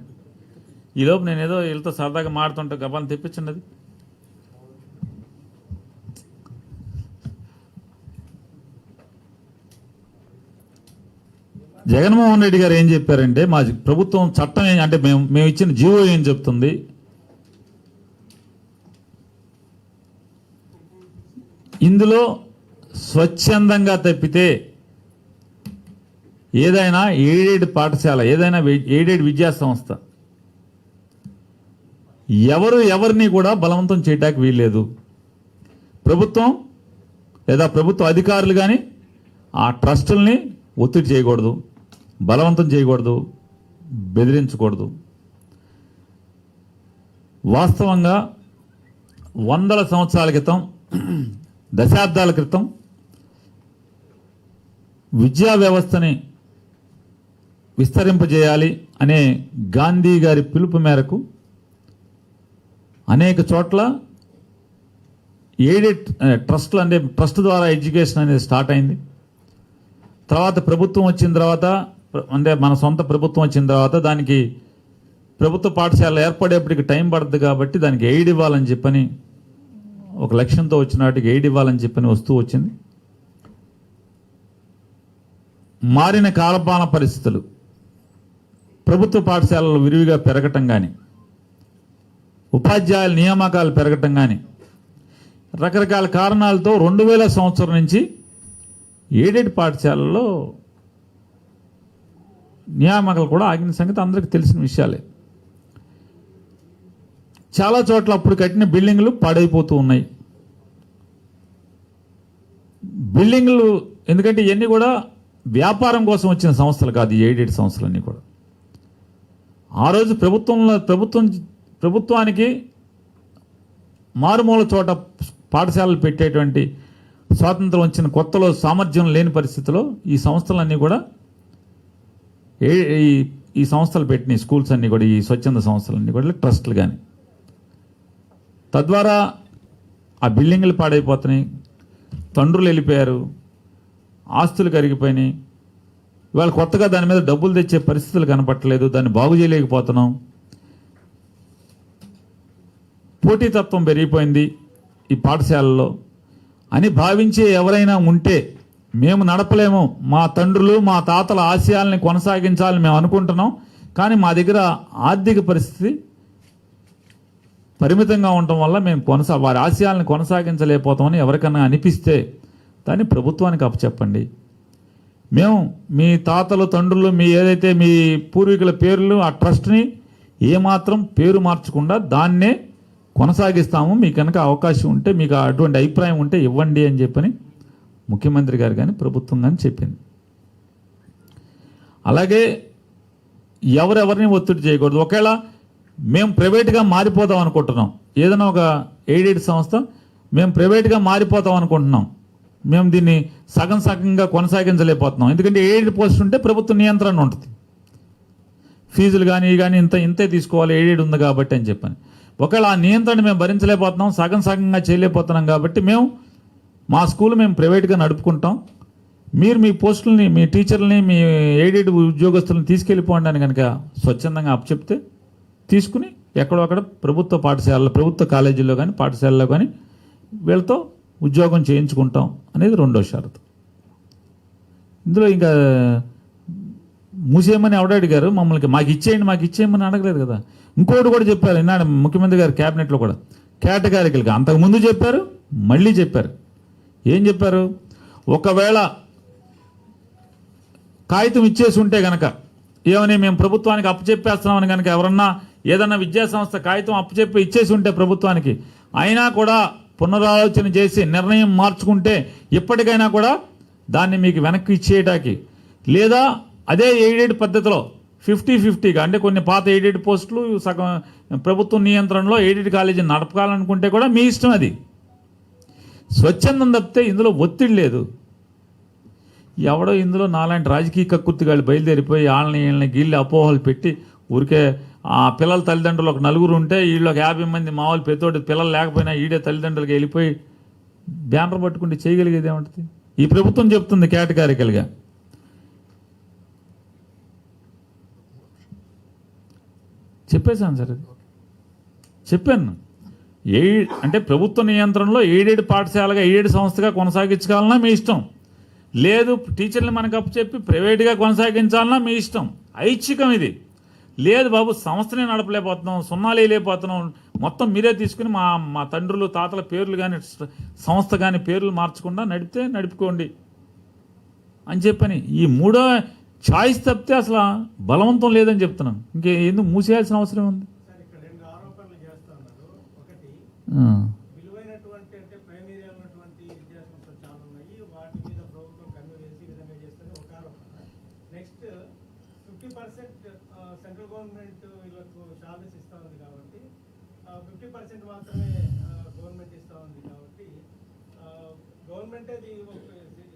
ఈలోపు నేను ఏదో వీళ్ళతో సరదాగా మాడుతుంటా గబాలను తెప్పించండి అది. జగన్మోహన్ రెడ్డి గారు ఏం చెప్పారంటే, మా ప్రభుత్వం చట్టం అంటే మేము ఇచ్చిన జీవో ఏం చెప్తుంది, ఇందులో స్వచ్ఛందంగా తప్పితే ఏదైనా ఎయిడెడ్ పాఠశాల, ఏదైనా ఎయిడెడ్ విద్యా సంస్థ ఎవరిని కూడా బలవంతం చేయటానికి వీల్లేదు. ప్రభుత్వం లేదా ప్రభుత్వ అధికారులు కానీ ఆ ట్రస్టుల్ని ఒత్తిడి చేయకూడదు, బలవంతం చేయకూడదు, బెదిరించకూడదు. వాస్తవంగా వందల సంవత్సరాల క్రితం, దశాబ్దాల క్రితం విద్యా వ్యవస్థని విస్తరింపజేయాలి అనే గాంధీ గారి పిలుపు మేరకు అనేక చోట్ల ఎయిడెడ్ ట్రస్ట్లు అంటే ట్రస్ట్ ద్వారా ఎడ్యుకేషన్ అనేది స్టార్ట్ అయింది. తర్వాత ప్రభుత్వం వచ్చిన తర్వాత, అంటే మన సొంత ప్రభుత్వం వచ్చిన తర్వాత దానికి ప్రభుత్వ పాఠశాల ఏర్పడేప్పటికి టైం పడుతుంది కాబట్టి దానికి ఎయిడ్ ఇవ్వాలని చెప్పని ఒక లక్ష్యంతో వచ్చిన వాటికి ఎయిడ్ ఇవ్వాలని చెప్పని వస్తూ వచ్చింది. మారిన కాలపాలన పరిస్థితులు, ప్రభుత్వ పాఠశాలలు విరివిగా పెరగటం కానీ, ఉపాధ్యాయుల నియామకాలు పెరగటం కానీ, రకరకాల కారణాలతో 2000 సంవత్సరం నుంచి ఎయిడెడ్ పాఠశాలల్లో నియామకాలు కూడా ఆగిన సంగతి అందరికీ తెలిసిన విషయాలే. చాలా చోట్ల అప్పుడు కట్టిన బిల్డింగ్లు పాడైపోతూ ఉన్నాయి. బిల్డింగ్లు ఎందుకంటే ఇవన్నీ కూడా వ్యాపారం కోసం వచ్చిన సంస్థలు కాదు, ఈ ఎయిడెడ్ సంస్థలన్నీ కూడా. ఆ రోజు ప్రభుత్వానికి మారుమూల చోట పాఠశాలలు పెట్టేటువంటి స్వాతంత్రం వచ్చిన కొత్తలో సామర్థ్యం లేని పరిస్థితిలో ఈ సంస్థలన్నీ కూడా ఈ సంస్థలు పెట్టిన స్కూల్స్ అన్నీ కూడా, ఈ స్వచ్ఛంద సంస్థలన్నీ కూడా ట్రస్టులు కానీ, తద్వారా ఆ బిల్డింగ్లు పాడైపోతున్నాయి, తండ్రులు వెళ్ళిపోయారు, ఆస్తులు కరిగిపోయినాయి. ఇవాళ కొత్తగా దాని మీద డబ్బులు తెచ్చే పరిస్థితులు కనపట్టలేదు, దాన్ని బాగు చేయలేకపోతున్నాం. పోటీతత్వం పెరిగిపోయింది ఈ పాఠశాలలో అని భావించే ఎవరైనా ఉంటే, మేము నడపలేము, మా తండ్రులు మా తాతల ఆశయాల్ని కొనసాగించాలని మేము అనుకుంటున్నాం, కానీ మా దగ్గర ఆర్థిక పరిస్థితి పరిమితంగా ఉండటం వల్ల మేము వారి ఆశయాలను కొనసాగించలేకపోతామని ఎవరికన్నా అనిపిస్తే దాన్ని ప్రభుత్వానికి అప్పచెప్పండి. మేము మీ తాతలు తండ్రులు మీ ఏదైతే మీ పూర్వీకుల పేర్లు ఆ ట్రస్ట్ని ఏమాత్రం పేరు మార్చకుండా దాన్నే కొనసాగిస్తాము, మీకు కనుక అవకాశం ఉంటే, మీకు అటువంటి అభిప్రాయం ఉంటే ఇవ్వండి అని చెప్పని ముఖ్యమంత్రి గారు కానీ ప్రభుత్వం కానీ చెప్పింది. అలాగే ఎవరెవరిని ఒత్తిడి చేయకూడదు. ఒకవేళ మేము ప్రైవేట్గా మారిపోతాం అనుకుంటున్నాం, ఏదైనా ఒక ఎయిడెడ్ సంస్థ మేము ప్రైవేట్గా మారిపోతాం అనుకుంటున్నాం, మేము దీన్ని సగంగా కొనసాగించలేకపోతున్నాం, ఎందుకంటే ఎయిడెడ్ పోస్ట్ ఉంటే ప్రభుత్వ నియంత్రణ ఉంటుంది, ఫీజులు కానీ ఇంతే తీసుకోవాలి ఎయిడెడ్ ఉంది కాబట్టి అని చెప్పని. ఒకవేళ ఆ నియంత్రణ మేము భరించలేకపోతున్నాం, సగంగా చేయలేకపోతున్నాం కాబట్టి మా స్కూల్ మేము ప్రైవేట్గా నడుపుకుంటాం, మీరు మీ పోస్టులని, మీ టీచర్లని, మీ ఎయిడెడ్ ఉద్యోగస్తులను తీసుకెళ్ళిపోండి అని కనుక స్వచ్ఛందంగా అప్పచెప్తే తీసుకుని ఎక్కడో అక్కడ ప్రభుత్వ పాఠశాలలో, ప్రభుత్వ కాలేజీల్లో కానీ పాఠశాలలో కానీ వీళ్ళతో ఉద్యోగం చేయించుకుంటాం అనేది రెండో షరతు. ఇందులో ఇంకా మూసేయమని ఎవడ అడిగారు మమ్మల్ని, మాకు ఇచ్చేయమని అడగలేదు కదా. ఇంకోటి కూడా చెప్పారు ఈనాడు ముఖ్యమంత్రి గారు క్యాబినెట్లో కూడా, కేటగారికలుగా అంతకుముందు చెప్పారు, మళ్ళీ చెప్పారు. ఏం చెప్పారు? ఒకవేళ కాగితం ఇచ్చేసి ఉంటే కనుక, ఏమని మేము ప్రభుత్వానికి అప్పచెప్పేస్తున్నామని కనుక ఎవరన్నా ఏదన్నా విద్యాసంస్థ కాగితం అప్పచెప్పి ఇచ్చేసి ఉంటే ప్రభుత్వానికి, అయినా కూడా పునరాలోచన చేసి నిర్ణయం మార్చుకుంటే ఇప్పటికైనా కూడా దాన్ని మీకు వెనక్కి ఇచ్చేయటానికి, లేదా అదే ఎయిడెడ్ పద్ధతిలో 50-50గా, అంటే కొన్ని పాత ఎయిడెడ్ పోస్టులు సగం ప్రభుత్వం నియంత్రణలో ఎయిడెడ్ కాలేజీ నడపాలనుకుంటే కూడా మీ ఇష్టం అది. స్వచ్ఛందం తప్పితే ఇందులో ఒత్తిడి లేదు. ఎవడో ఇందులో నాలాంటి రాజకీయ కక్కుర్తిగాళ్ళు బయలుదేరిపోయి వీళ్ళని గీళ్ళని అపోహలు పెట్టి ఊరికే ఆ పిల్లల తల్లిదండ్రులు ఒక నలుగురు ఉంటే వీళ్ళు ఒక 50 మంది మామూలు పెద్దోటి పిల్లలు లేకపోయినా ఈడే తల్లిదండ్రులకి వెళ్ళిపోయి బ్యానర్ పట్టుకుంటే చేయగలిగేది ఏమంటుంది? ఈ ప్రభుత్వం చెప్తుంది కేటగారికల్గా. చెప్పేశాను సార్, అది చెప్పాను. అంటే ప్రభుత్వ నియంత్రణలో ఎయిడెడ్ పాఠశాలగా ఎయిడెడ్ సంస్థగా కొనసాగించాలన్నా మీ ఇష్టం, లేదు టీచర్లు మనకు అప్పచెప్పి ప్రైవేట్గా కొనసాగించాలన్నా మీ ఇష్టం. ఐచ్ఛికం ఇది. లేదు బాబు సంస్థనే నడపలేకపోతున్నాం, సున్నాలు వేయలేకపోతున్నాం, మొత్తం మీరే తీసుకుని మా తండ్రులు తాతల పేర్లు కానీ సంస్థ కానీ పేర్లు మార్చకుండా నడిపితే నడుపుకోండి అని చెప్పని ఈ మూడో చాయిస్ తప్పితే అసలు బలవంతం లేదని చెప్తున్నాను. ఎందుకు మూసేయాల్సిన అవసరం ఉంది? సార్ ఇక్కడ 2 ఆరోపణలు చేస్తా ఉన్నారు. ఒకటి, విలువైనటువంటి అంటే ప్రైమరీ ఉన్నటువంటి విద్యా సంస్థలు చాలా ఉన్నాయి, వాటి మీద ప్రభుత్వం కన్ను వేసి ఈ విధంగా చేస్తుంది ఒక ఆరోపణ. నెక్స్ట్ 50% సెంట్రల్ గవర్నమెంట్ వీళ్ళకు శాలరీస్ ఇస్తా ఉంది కాబట్టి 50% మాత్రమే గవర్నమెంట్ ఇస్తా ఉంది కాబట్టి గవర్నమెంట్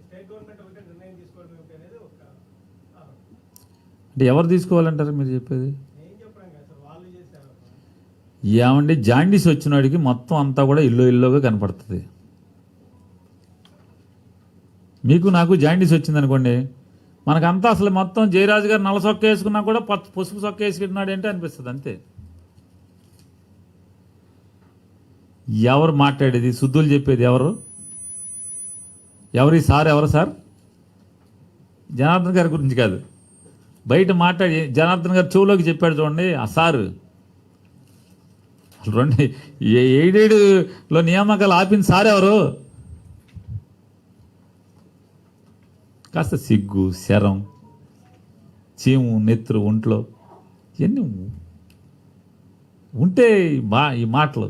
స్టేట్ గవర్నమెంట్ ఒకటే నిర్ణయం తీసుకోవడం ఏమిటి అనేది ఒక ఆరోపణ. అంటే ఎవరు తీసుకోవాలంటారు మీరు చెప్పేది? ఏం చెప్పడం కాదు సార్, వాళ్ళు చేసే ఆరోపణ. ఏమండి జాండీస్ వచ్చినవాడికి మొత్తం అంతా కూడా ఇల్లుగా కనపడుతుంది. మీకు నాకు జాండీస్ వచ్చిందనుకోండి, మనకంతా అసలు మొత్తం జయరాజు గారు నల్ల సొక్క వేసుకున్నా కూడా పసుపు సొక్క వేసుకుంటున్నాడు ఏంటి అనిపిస్తుంది అంతే. ఎవరు మాట్లాడేది, శుద్ధులు చెప్పేది ఎవరు? ఎవరి సార్? ఎవరు సార్? జనార్దన్ గారి గురించి కాదు, బయట మాట్లాడి జనార్దన్ గారు చెవులోకి చెప్పాడు చూడండి ఆ సారు. రెండు ఎయిడెడ్లో నియామకాలు ఆపిన సార్ ఎవరు? కాస్త సిగ్గు, శరం, చీము, నెత్తురు ఒంట్లో ఇవన్నీ ఉంటే ఈ మాటలు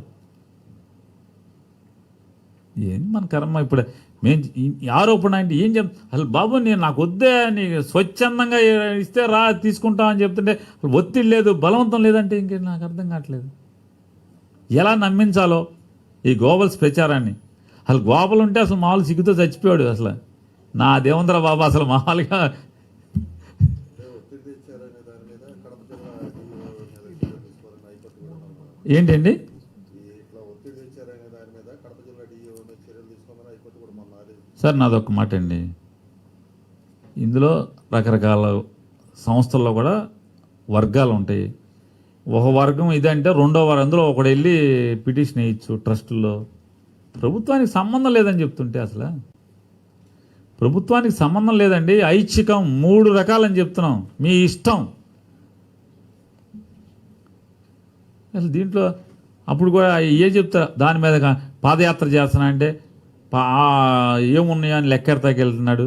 ఏంది మన కర్మ? ఇప్పుడు మేము ఆరోపణ అంటే ఏం అసలు బాబు నేను నాకు వద్దే, నీకు స్వచ్ఛందంగా ఇస్తే రా తీసుకుంటాం అని చెప్తుంటే అసలు ఒత్తిడి లేదు, బలవంతం లేదంటే ఇంకేం నాకు అర్థం కావట్లేదు. ఎలా నమ్మించాలో ఈ గోబల్స్ ప్రచారాన్ని? అసలు గోబల్ ఉంటే అసలు మామూలు సిగ్గుతో చచ్చిపోయాడు. అసలు నా దేవేంద్ర బాబు అసలు మామూలుగా ఏంటండి సార్? నాదొక మాట అండి, ఇందులో రకరకాల సంస్థల్లో కూడా వర్గాలు ఉంటాయి. ఒక వర్గం ఇదంటే రెండో వారు అందులో ఒకడు వెళ్ళి పిటిషన్ వేయచ్చు ట్రస్టుల్లో. ప్రభుత్వానికి సంబంధం లేదని చెప్తుంటే అసలు ప్రభుత్వానికి సంబంధం లేదండి. ఐచ్ఛికం 3 రకాలని చెప్తున్నాం, మీ ఇష్టం. అసలు దీంట్లో అప్పుడు కూడా ఏ చెప్తారు దాని మీద పాదయాత్ర చేస్తున్నా అంటే ఏమున్నాయో అని లెక్కెడతాకి వెళ్తున్నాడు.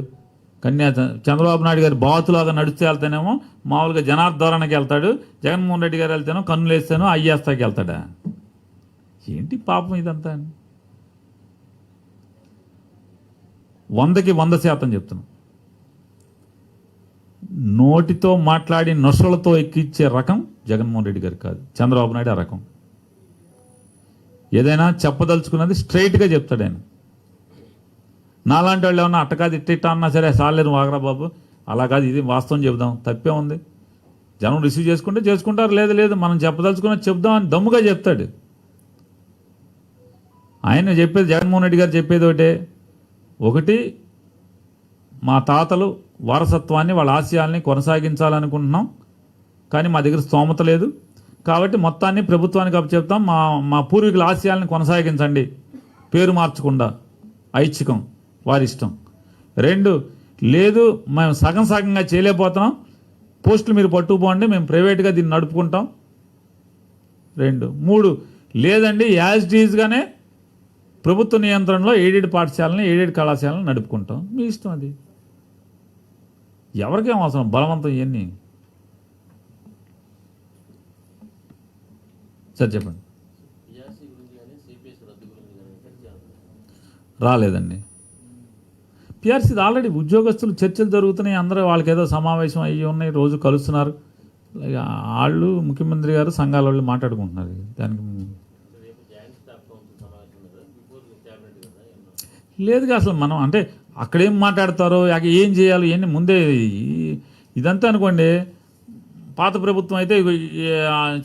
చంద్రబాబు నాయుడు గారు బాతులాగా నడుస్తూ వెళ్తానేమో మామూలుగా జనార్దోరణకి వెళ్తాడు, జగన్మోహన్ రెడ్డి గారు వెళ్తేనో కన్నులు వేస్తానో అయ్యేస్తాకి వెళ్తాడా? ఏంటి పాపం ఇదంతా? 100కి 100% చెప్తున్నాం. నోటితో మాట్లాడి నొసలతో ఎక్కిచ్చే రకం జగన్మోహన్ రెడ్డి గారు కాదు, చంద్రబాబు నాయుడు ఆ రకం. ఏదైనా చెప్పదలుచుకున్నది స్ట్రైట్గా చెప్తాడు ఆయన. నాలాంటి వాళ్ళు ఏమన్నా అట్టకాదు ఇట్ట అన్నా సరే సాలేరు వాగరా బాబు, అలా కాదు ఇది వాస్తవం చెబుదాం, తప్పే ఉంది. జనం రిసీవ్ చేసుకుంటే చేసుకుంటారు, లేదు మనం చెప్పదలుచుకున్నది చెప్దాం అని దమ్ముగా చెప్తాడు. ఆయన చెప్పేది, జగన్మోహన్ రెడ్డి గారు చెప్పేది ఒకటి, మా తాతలు వారసత్వాన్ని వాళ్ళ ఆశయాల్ని కొనసాగించాలనుకుంటున్నాం, కానీ మా దగ్గర స్తోమత లేదు కాబట్టి మొత్తాన్ని ప్రభుత్వానికి అప్పచెప్తాం, మా పూర్వీకుల ఆశయాల్ని కొనసాగించండి, పేరు మార్చకుండా, ఐచ్ఛికం, వారిష్టం. 2, లేదు మేము సగంగా చేయలేకపోతున్నాం, పోస్టులు మీరు పట్టుకుపోండి, మేము ప్రైవేట్గా దీన్ని నడుపుకుంటాం. 2, 3, లేదండి యాజ్ డీజ్గానే ప్రభుత్వ నియంత్రణలో ఎయిడెడ్ పాఠశాలని ఎయిడెడ్ కళాశాలను నడుపుకుంటాం. మీ ఇష్టం అది, ఎవరికేం అవసరం బలవంతం ఇవన్నీ. సార్ చెప్పండి. రాలేదండి పిఆర్సీ ఆల్రెడీ ఉద్యోగస్తులు చర్చలు జరుగుతున్నాయి, అందరూ వాళ్ళకి ఏదో సమావేశం అయ్యి ఉన్నాయి, రోజు కలుస్తున్నారు. వాళ్ళు ముఖ్యమంత్రి గారు సంఘాల వాళ్ళు మాట్లాడుకుంటున్నారు. దానికి లేదుగా అసలు మనం అంటే అక్కడేం మాట్లాడతారో ఏం చేయాలో ఇవన్నీ ముందే ఇదంతా అనుకోండి. పాత ప్రభుత్వం అయితే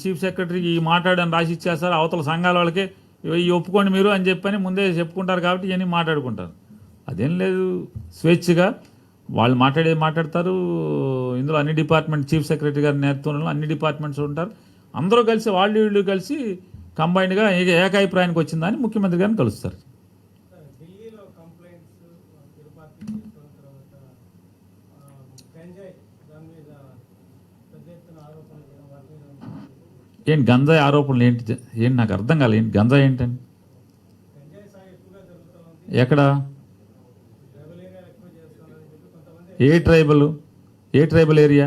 చీఫ్ సెక్రటరీకి ఈ మాట్లాడని రాసి ఇచ్చేస్తారు, అవతల సంఘాల వాళ్ళకి ఇవి ఒప్పుకోండి మీరు అని చెప్పని ముందే చెప్పుకుంటారు కాబట్టి ఇవన్నీ మాట్లాడుకుంటారు. అదేం లేదు, స్వేచ్ఛగా వాళ్ళు మాట్లాడతారు. ఇందులో అన్ని డిపార్ట్మెంట్ చీఫ్ సెక్రటరీ గారి నేతృత్వంలో అన్ని డిపార్ట్మెంట్స్ ఉంటారు. అందరూ కలిసి వీళ్ళు కలిసి కంబైన్డ్గా ఏకాభిప్రాయానికి వచ్చిందని ముఖ్యమంత్రి గారిని కలుస్తారు. ఢిల్లీలో కంప్లైంట్స్ తిరుపతి తీసుకున్న తర్వాత గంజాయి దాని మీద పెద్ద ఎత్తున ఆరోపణలు చేయడం వాటి మీద ఏంటి గంజాయి ఆరోపణలు ఏంటి నాకు అర్థం కాలేదు. ఏంటి గంజాయి ఏంటని? గంజాయి సాగు ఎక్కువగా జరుగుతూ ఉంది, ఎక్కడ? ట్రైబల్ ఏరియా ఎక్కువ చేస్తున్నారని చెప్పి కొంతమంది ఏ ట్రైబల్ ఏరియా?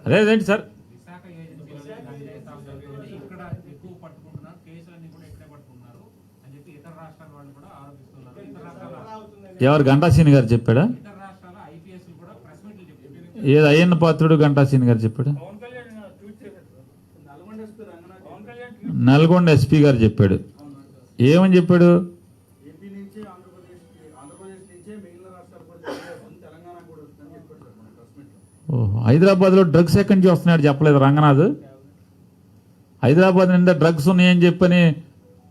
అదేంటి సార్? విశాఖ ఏజెన్సీలో గంజాయి సాగు జరుగుతుంది, ఇక్కడ ఎక్కువ పట్టుకుంటున్నారు, కేసులన్నీ కూడా ఇక్కడే పట్టుకుంటున్నారు అని చెప్పి ఇతర రాష్ట్రాల వాళ్ళు కూడా ఆరోపిస్తున్నారు. ఎవరు? గంటాసీని గారు చెప్పాడా? ఇతర రాష్ట్రాల ఐపీఎస్ కూడా ప్రెస్ మీట్లు చెప్పారు. ఏది అయ్యన్న పాత్రుడు గంటాసీని గారు చెప్పాడా? నల్గొండ ఎస్పీ గారు చెప్పాడు. ఏమని చెప్పాడు? ఏపీ నుంచి ఆంధ్రప్రదేశ్ నుంచే మిగిలిన రాష్ట్రాలు కూడా చేయాలని, తెలంగాణ కూడా వస్తుందని చెప్పారు సార్ మన ప్రెస్ మీట్లో. ఓహో, హైదరాబాద్లో డ్రగ్స్ ఎక్కడి నుంచి వస్తున్నాడు చెప్పలేదు రంగనాథ్. హైదరాబాద్ నిండా డ్రగ్స్ ఉన్నాయని చెప్పని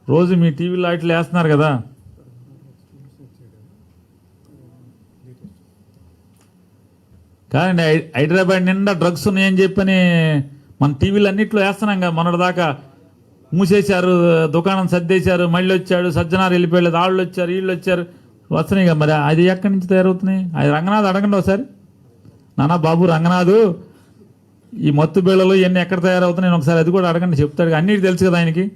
రోజు మీ టీవీలో ఇట్లా వేస్తున్నారు కదా. కానీ హైదరాబాద్ నిండా డ్రగ్స్ ఉన్నాయని చెప్పని మన టీవీలు అన్నింటిలో వేస్తున్నాం కదా. మొన్నటిదాకా మూసేశారు, దుకాణం సర్దేశారు, మళ్ళీ వచ్చాడు సజ్జనారు వెళ్ళిపోయలేదు, వాళ్ళు వచ్చారు వీళ్ళు వచ్చారు వస్తున్నాయి కదా. మరి అది ఎక్కడి నుంచి తయారవుతున్నాయి? అది రంగనాథ్ అడగండి ఒకసారి. నానా బాబు రంగనాథ్, ఈ మత్తు బిళ్ళలు ఇవన్నీ ఎక్కడ తయారవుతున్నాయి ఒకసారి అది కూడా అడగండి, చెప్తాడు. అన్నిటి తెలుసు కదా ఆయనకి.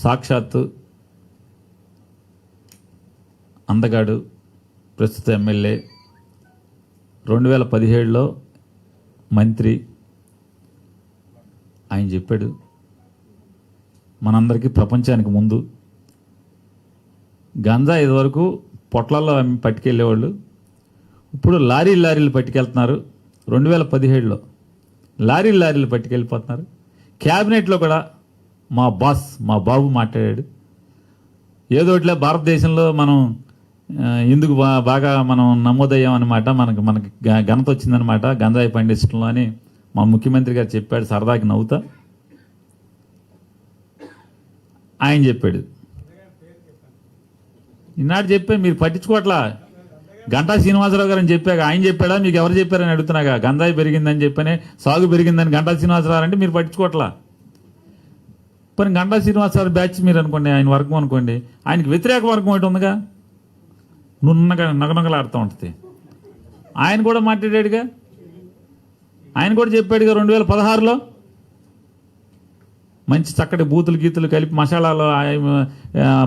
సాక్షాత్తు అందగాడు ప్రస్తుత ఎమ్మెల్యే, 2017లో మంత్రి, ఆయన చెప్పాడు మనందరికీ ప్రపంచానికి ముందు గంజా ఇదివరకు పొట్లల్లో పట్టుకెళ్ళేవాళ్ళు, ఇప్పుడు లారీలు పట్టుకెళ్తున్నారు. 2017లో లారీలు పట్టుకెళ్ళిపోతున్నారు. క్యాబినెట్లో కూడా మా బాబు మాట్లాడాడు. ఏదోట్లే భారతదేశంలో మనం ఎందుకు బాగా మనం నమోదయ్యామన్నమాట, మనకి ఘనత వచ్చిందనమాట గంజాయి పండించడంలో అని మా ముఖ్యమంత్రి గారు చెప్పాడు. సరదాకి నవ్వుతా ఆయన చెప్పాడు. ఈనాడు చెప్పే మీరు పట్టించుకోవట్లా. గంటా శ్రీనివాసరావు గారు అని చెప్పాక ఆయన చెప్పాడా, మీకు ఎవరు చెప్పారని అడుగుతున్నాగా. గంజాయి పెరిగిందని చెప్పనే, సాగు పెరిగిందని గంటా శ్రీనివాసరావు అంటే మీరు పట్టించుకోవట్లా. పని గంటా శ్రీనివాసరావు బ్యాచ్ మీరు అనుకోండి, ఆయన వర్గం అనుకోండి, ఆయనకి వ్యతిరేక వర్గం ఒకటి ఉందిగా, నున్నగా నగనగలాడుతూ ఉంటుంది. ఆయన కూడా మాట్లాడాడుగా, ఆయన కూడా చెప్పాడుగా 2016లో మంచి చక్కటి బూతులు గీతులు కలిపి మసాలాలు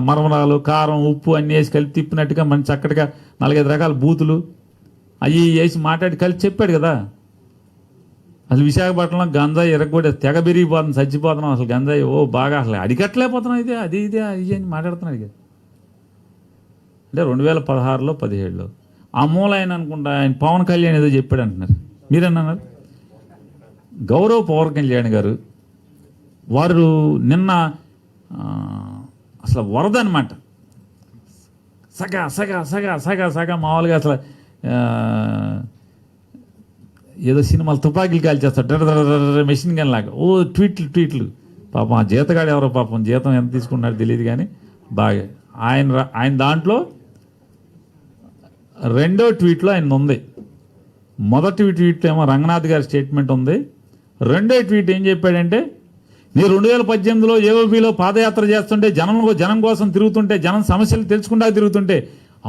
మరమరాలు కారం ఉప్పు అన్నీ వేసి కలిపి తిప్పినట్టుగా మంచి చక్కటిగా 4-5 రకాల బూతులు అవి వేసి మాట్లాడి కలిసి చెప్పాడు కదా. అసలు విశాఖపట్నంలో గంజాయి ఎరగొడే తెగ పెరిగిపోతుంది, చచ్చిపోతున్నాం అసలు గంజాయి బాగా అసలు అడిగట్లేకపోతున్నాం. ఇదే అది అని మాట్లాడుతున్నాడు కదా. అంటే 2016లో 17లో ఆ మూల ఆయన అనుకుంటా ఆయన పవన్ కళ్యాణ్ ఏదో చెప్పాడు అంటున్నారు. మీరేమన్నారు? గౌరవ్ పవన్ కళ్యాణ్ గారు వారు నిన్న అసలు వరద అనమాట. సగా మామూలుగా అసలు ఏదో సినిమాలు తుపాకీలు కాల్చేస్తాడు మెషిన్ గన్ లాగా ట్వీట్లు. పాపం ఆ జీతగాడు ఎవరో పాపం జీతం ఎంత తీసుకున్నాడో తెలియదు కానీ బాగా ఆయన దాంట్లో రెండో ట్వీట్లో ఆయన ఉంది. మొదటి ట్వీట్ ఏమో రంగనాథ్ గారి స్టేట్మెంట్ ఉంది. రెండో ట్వీట్ ఏం చెప్పాడంటే, నేను 2018లో ఏఓబీలో పాదయాత్ర చేస్తుంటే జనం కోసం తిరుగుతుంటే, జనం సమస్యలు తెలుసుకుంటా తిరుగుతుంటే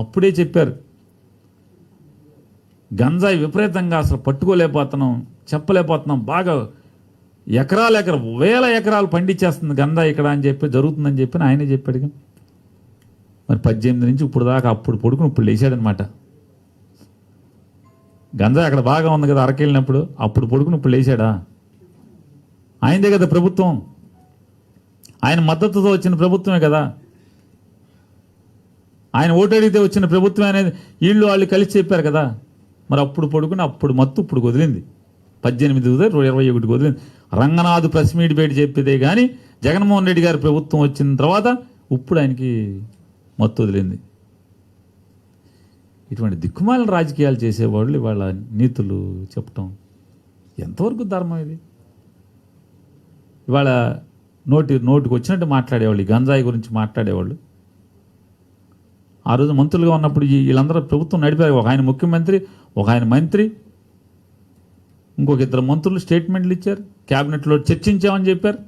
అప్పుడే చెప్పారు గంజాయి విపరీతంగా అసలు పట్టుకోలేకపోతున్నాం, చెప్పలేకపోతున్నాం, బాగా వేల ఎకరాలు పండించేస్తుంది గంజాయి ఇక్కడ అని చెప్పి జరుగుతుందని చెప్పి ఆయనే చెప్పాడుగా. మరి 18 నుంచి ఇప్పుడు దాకా అప్పుడు పడుకుని ఇప్పుడు లేచాడనమాట. గంజాయి అక్కడ బాగా ఉంది కదా అరకెళ్ళినప్పుడు, అప్పుడు పడుకుని ఇప్పుడు లేచాడా? ఆయనదే కదా ప్రభుత్వం, ఆయన మద్దతుతో వచ్చిన ప్రభుత్వమే కదా, ఆయన ఓటు అడిగితే వచ్చిన ప్రభుత్వం అనేది వాళ్ళు కలిసి చెప్పారు కదా. మరి అప్పుడు పడుకుని అప్పుడు మత్తు ఇప్పుడు వదిలింది, 18 21 వదిలింది. రంగనాథ్ ప్రెస్ మీట్ పెట్టి చెప్పేదే కానీ జగన్మోహన్ రెడ్డి గారి ప్రభుత్వం వచ్చిన తర్వాత ఇప్పుడు ఆయనకి మత్తు వదిలింది. ఇటువంటి దిక్కుమాలిన రాజకీయాలు చేసేవాళ్ళు ఇవాళ నీతులు చెప్పటం ఎంతవరకు ధర్మం ఇది? ఇవాళ నోటికి వచ్చినట్టు మాట్లాడేవాళ్ళు, ఈ గంజాయి గురించి మాట్లాడేవాళ్ళు. ఆ రోజు మంత్రులుగా ఉన్నప్పుడు వీళ్ళందరూ ప్రభుత్వం నడిపారు. ఒక ఆయన ముఖ్యమంత్రి, ఒక ఆయన మంత్రి, ఇంకొక ఇద్దరు మంత్రులు స్టేట్మెంట్లు ఇచ్చారు, క్యాబినెట్లో చర్చించామని చెప్పారు.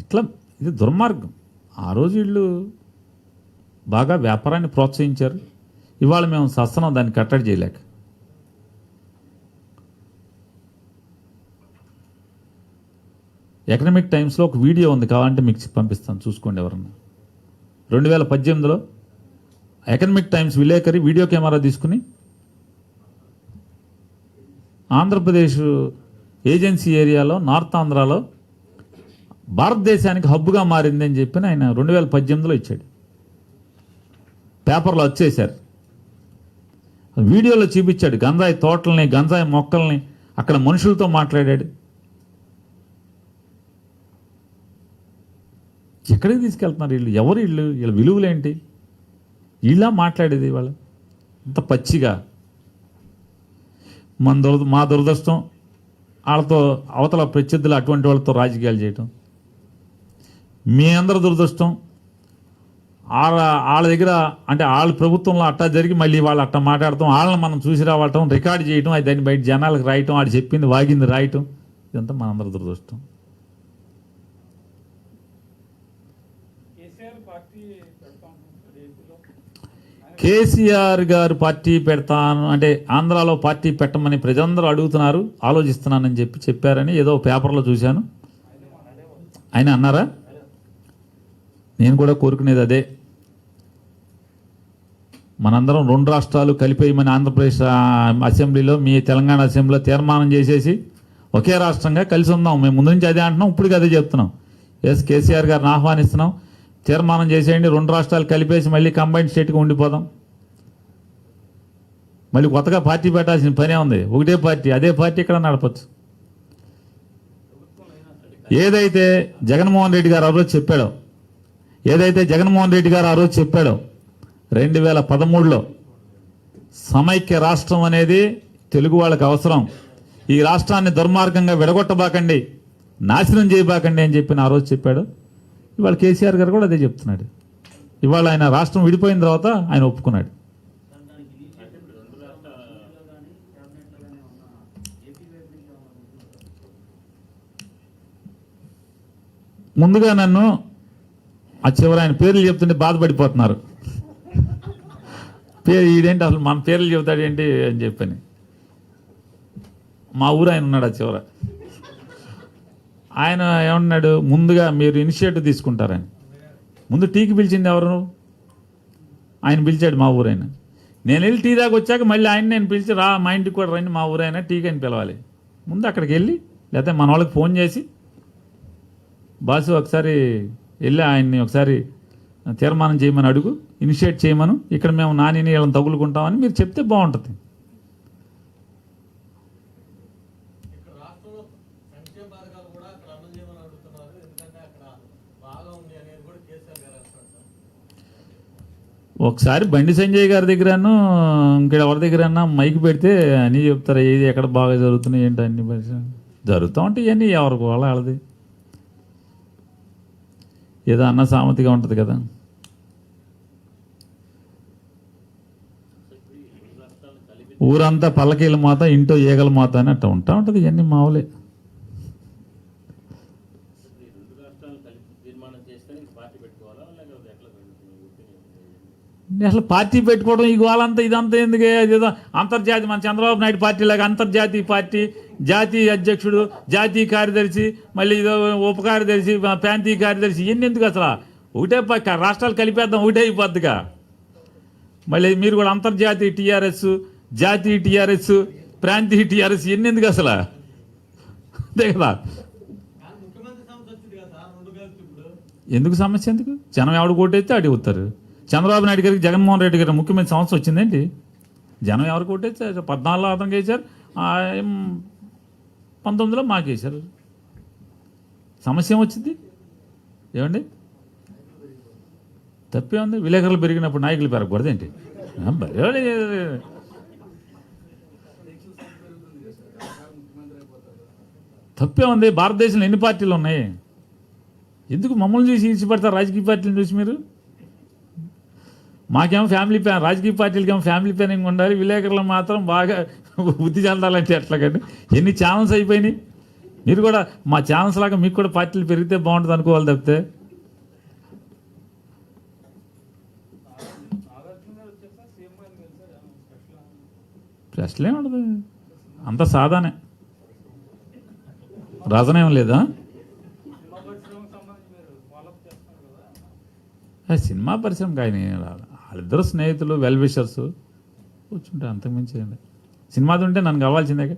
ఇట్లా ఇది దుర్మార్గం. ఆ రోజు వీళ్ళు బాగా వ్యాపారాన్ని ప్రోత్సహించారు. ఇవాళ మేము సస్తనం దాన్ని కట్టడి చేయలేక. ఎకనామిక్ టైమ్స్లో ఒక వీడియో ఉంది, కావాలంటే మీకు పంపిస్తాను, చూసుకోండి ఎవరన్నా. 2018లో ఎకనామిక్ టైమ్స్ విలేకరి వీడియో కెమెరా తీసుకుని ఆంధ్రప్రదేశ్ ఏజెన్సీ ఏరియాలో నార్త్ ఆంధ్రాలో భారతదేశానికి హబ్బుగా మారింది అని చెప్పి ఆయన 2018లో ఇచ్చాడు. పేపర్లో వచ్చేశారు. వీడియోలో చూపించాడు గంజాయి తోటల్ని, గంజాయి మొక్కల్ని, అక్కడ మనుషులతో మాట్లాడాడు. ఎక్కడికి తీసుకెళ్తున్నారు వీళ్ళు? ఎవరు వీళ్ళు? వీళ్ళ విలువలేంటి? వీళ్ళ మాట్లాడేది వాళ్ళు అంత పచ్చిగా. మా దురదృష్టం వాళ్ళతో, అవతల ప్రత్యర్థులు అటువంటి వాళ్ళతో రాజకీయాలు చేయటం. మీ అందరి దురదృష్టం వాళ్ళ దగ్గర, అంటే వాళ్ళ ప్రభుత్వంలో అట్టా జరిగి మళ్ళీ వాళ్ళు అట్టా మాట్లాడటం, వాళ్ళని మనం చూసి రావటం, రికార్డు చేయటం, అది దాన్ని బయట జనాలకు రాయటం, వాడు చెప్పింది వాగింది రాయటం, ఇదంతా మనందరి దురదృష్టం. కేసీఆర్ గారు పార్టీ పెడతాను అంటే ఆంధ్రాలో పార్టీ పెట్టమని ప్రజలందరూ అడుగుతున్నారు, ఆలోచిస్తున్నానని చెప్పారని ఏదో పేపర్లో చూశాను. ఆయన అన్నారా? నేను కూడా కోరుకునేది అదే. మనందరం 2 రాష్ట్రాలు కలిపేయమని ఆంధ్రప్రదేశ్ అసెంబ్లీలో, మీ తెలంగాణ అసెంబ్లీలో తీర్మానం చేసేసి ఒకే రాష్ట్రంగా కలిసి ఉందాం. మేము ముందు నుంచి అదే అంటున్నాం, ఇప్పటికీ అదే చెప్తున్నాం. కేసీఆర్ గారిని ఆహ్వానిస్తున్నాం, తీర్మానం చేసేయండి, 2 రాష్ట్రాలు కలిపేసి మళ్ళీ కంబైన్డ్ స్టేట్గా ఉండిపోదాం. మళ్ళీ కొత్తగా పార్టీ పెట్టాల్సిన పనే ఉంది. ఒకటే పార్టీ, అదే పార్టీ ఇక్కడ నడపచ్చు. ఏదైతే జగన్మోహన్ రెడ్డి గారు ఆ రోజు చెప్పాడో 2013లో సమైక్య రాష్ట్రం అనేది తెలుగు వాళ్ళకి అవసరం, ఈ రాష్ట్రాన్ని దుర్మార్గంగా విడగొట్టబాకండి, నాశనం చేయబాకండి అని చెప్పి ఆ రోజు చెప్పాడు. ఇవాళ కేసీఆర్ గారు కూడా అదే చెప్తున్నాడు. ఇవాళ ఆయన రాష్ట్రం విడిపోయిన తర్వాత ఆయన ఒప్పుకున్నాడు. ముందుగా నన్ను ఆ చివరి ఆయన పేర్లు చెప్తుంటే బాధపడిపోతున్నారు. ఈడేంటి అసలు మన పేర్లు చెబుతాడేంటి అని చెప్పని. మా ఊరు ఆయన ఉన్నాడు ఆ చివర. ఆయన ఏమన్నాడు, ముందుగా మీరు ఇనిషియేటివ్ తీసుకుంటారని. ముందు టీకి పిలిచింది ఎవరు? ఆయన పిలిచాడు మా ఊరైనా. నేను వెళ్ళి టీ దాకా వచ్చాక మళ్ళీ ఆయన నేను పిలిచి రా మా ఇంటికి కూడా రండి, మా ఊరైనా టీకి అని పిలవాలి. ముందు అక్కడికి వెళ్ళి, లేకపోతే మన వాళ్ళకి ఫోన్ చేసి, బాసు ఒకసారి వెళ్ళి ఆయన్ని ఒకసారి తీర్మానం చేయమని అడుగు, ఇనిషియేట్ చేయమను, ఇక్కడ మేము నానిని వీళ్ళని తగులుకుంటామని మీరు చెప్తే బాగుంటుంది. ఒకసారి బండి సంజయ్ గారి దగ్గరను ఇంకా ఎవరి దగ్గరన్నా మైక్ పెడితే అని చెప్తారు, ఏది ఎక్కడ బాగా జరుగుతున్నాయి ఏంటి అన్ని జరుగుతూ ఉంటాయి. ఇవన్నీ ఎవరికి వాళ్ళది ఏదో అన్న సామెతగా ఉంటుంది కదా. ఊరంతా పల్లకీల మాత, ఇంటో ఈగల మాత అని అట్లా ఉంటా ఉంటుంది. ఇవన్నీ మామూలే. అసలు పార్టీ పెట్టుకోవడం ఈ గోలంతా ఇదంతా ఎందుకే? అదేదో అంతర్జాతీయ, మన చంద్రబాబు నాయుడు పార్టీ లాగా అంతర్జాతీయ పార్టీ, జాతీయ అధ్యక్షుడు, జాతీయ కార్యదర్శి, మళ్ళీ ఇదో ఉప కార్యదర్శి, ప్రాంతీయ కార్యదర్శి, ఇవన్నీ ఎందుకు? అసలు ఒకటే రాష్ట్రాలు కలిపేద్దాం, ఒకటే అయిపోద్దిగా. మళ్ళీ మీరు కూడా అంతర్జాతీయ టీఆర్ఎస్, జాతీయ టీఆర్ఎస్, ప్రాంతీయ టీఆర్ఎస్, ఇవన్నీ ఎందుకు అసలు? అంతే కదా. ఎందుకు సమస్య? ఎందుకు? జనం ఎవడు కోటైతే అడుగుతారు. చంద్రబాబు నాయుడు గారికి, జగన్మోహన్ రెడ్డి గారికి ముఖ్యమైన సమస్య వచ్చిందేంటి? జనం ఎవరికి ఓటేసారు? 14లో అతనికి వేశారు, 19లో మాకు వేశారు. సమస్య ఏమొచ్చింది? ఏమండి తప్పే ఉంది? విలేకరులు పెరిగినప్పుడు నాయకులు పెరగకూడదు ఏంటి? తప్పే ఉంది. భారతదేశంలో ఎన్ని పార్టీలు ఉన్నాయి? ఎందుకు మమ్మల్ని చూసి ఈడ్చిపడతారు రాజకీయ పార్టీలను చూసి మీరు? మాకేమో ఫ్యామిలీ ప్లాన్, రాజకీయ పార్టీలకేమో ఫ్యామిలీ ప్లానింగ్ ఉండాలి, విలేకరులు మాత్రం బాగా బుద్ధి చెందాలంటే ఎట్లాగండి? ఎన్ని ఛానల్స్ అయిపోయినాయి. మీరు కూడా మా ఛానల్స్ లాగా మీకు కూడా పార్టీలు పెరిగితే బాగుంటుంది అనుకోవాలి తప్పితే ప్రశ్నలే ఉండదు. అంత సాదానే, రజనేం లేదా? సినిమా పరిశ్రమ కానీ వాళ్ళిద్దరు స్నేహితులు, వెల్ విషర్స్ కూర్చుంటే అంతకుమించి ఏంటి? సినిమాది ఉంటే నన్ను కావాల్సిందే,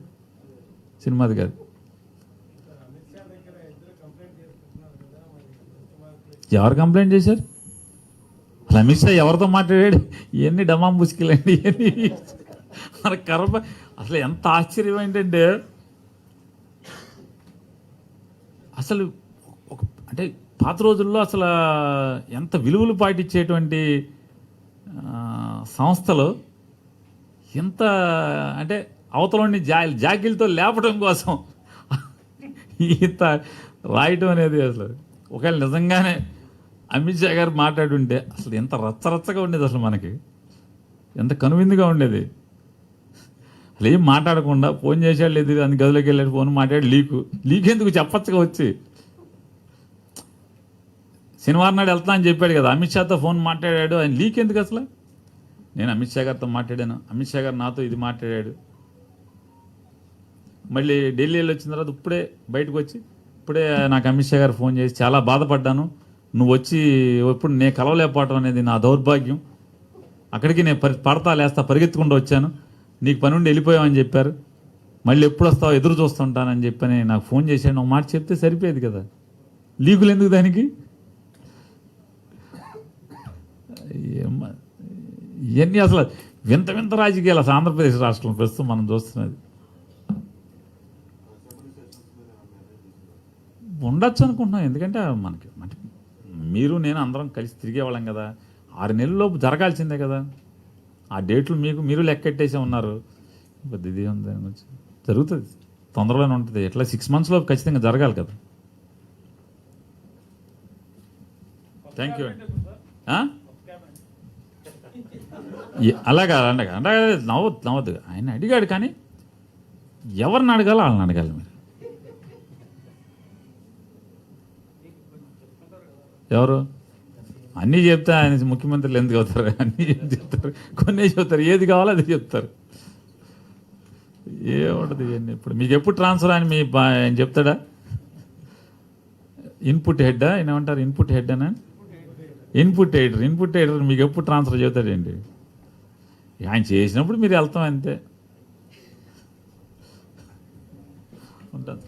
సినిమాది కాదు. ఎవరు కంప్లైంట్ చేశారు? అసలు అమిత్ షా ఎవరితో మాట్లాడాడు? ఇవన్నీ డమాం ముసుకిలండి, ఇవన్నీ మన కర్మ. అసలు ఎంత ఆశ్చర్యం ఏంటంటే అసలు అంటే పాత రోజుల్లో అసలు ఎంత విలువలు పాటించేటువంటి సంస్థలు ఎంత అంటే అవతలని జాకిలతో లేపడం కోసం ఇంత రాయటం అనేది అసలు ఒకవేళ నిజంగానే అమిత్ షా గారు మాట్లాడుంటే అసలు ఎంత రచ్చరచ్చగా ఉండేది, అసలు మనకి ఎంత కనువిందుగా ఉండేది. అసలు ఏం మాట్లాడకుండా ఫోన్ చేసాడు లేదు అని గదిలోకి వెళ్ళాడు, ఫోన్ మాట్లాడి లీక్ ఎందుకు చెప్పచ్చుగా వచ్చి. శనివారం నాడు వెళ్తా అని చెప్పాడు కదా, అమిత్ షాతో ఫోన్ మాట్లాడాడు, ఆయన లీక్ ఎందుకు అసలు? నేను అమిత్ షా గారితో మాట్లాడాను, అమిత్ షా గారు నాతో ఇది మాట్లాడాడు. మళ్ళీ ఢిల్లీ వెళ్ళి వచ్చిన తర్వాత ఇప్పుడే బయటకు వచ్చి ఇప్పుడే నాకు అమిత్ షా గారు ఫోన్ చేసి చాలా బాధపడ్డాను, నువ్వు వచ్చి ఎప్పుడు నేను కలవలేకపోవటం అనేది నా దౌర్భాగ్యం, అక్కడికి నేను పడతా లేస్తా పరిగెత్తుకుంటూ వచ్చాను, నీకు పని ఉండి వెళ్ళిపోయావని చెప్పారు, మళ్ళీ ఎప్పుడు వస్తావో ఎదురు చూస్తుంటానని చెప్పని నాకు ఫోన్ చేశాను. ఒక మాట చెప్తే సరిపోయేది కదా, లీకులు ఎందుకు దానికి? ఇవన్నీ అసలు వింత వింత రాజకీయాలు అసలు ఆంధ్రప్రదేశ్ రాష్ట్రంలో ప్రస్తుతం మనం చూస్తున్నది. ఉండొచ్చు అనుకుంటున్నాం, ఎందుకంటే మనకి అంటే మీరు నేను అందరం కలిసి తిరిగేవాళ్ళం కదా, 6 నెలల్లోపు జరగాల్సిందే కదా. ఆ డేట్లు మీరు లెక్కెట్టేసే ఉన్నారు. పెద్ద ఇది ఉంది, దాని గురించి జరుగుతుంది, తొందరలోనే ఉంటుంది. ఎట్లా 6 monthsలోపు ఖచ్చితంగా జరగాలి కదా. థ్యాంక్ యూ అండి. అలాగా అంటే నవ్వద్దు. ఆయన అడిగాడు, కానీ ఎవరిని అడగాలో వాళ్ళని అడగాలి మీరు. ఎవరు అన్నీ చెప్తే ఆయన ముఖ్యమంత్రులు ఎందుకు అవుతారు? అన్నీ చెప్తారు, కొన్ని చెప్తారు, ఏది కావాలో అది చెప్తారు. ఏముంటుంది ఇవన్నీ. ఇప్పుడు మీకు ఎప్పుడు ట్రాన్స్ఫర్ అని ఆయన చెప్తాడా? ఇన్పుట్ హెడ్డా ఆయన ఏమంటారు? ఇన్పుట్ హెడ్ అనా? ఇన్పుట్ ఎడిటర్ మీకు ఎప్పుడు ట్రాన్స్ఫర్ చెబుతాడండి? ఆయన చేసినప్పుడు మీరు వెళ్తాం అంతే. ఉంటాను.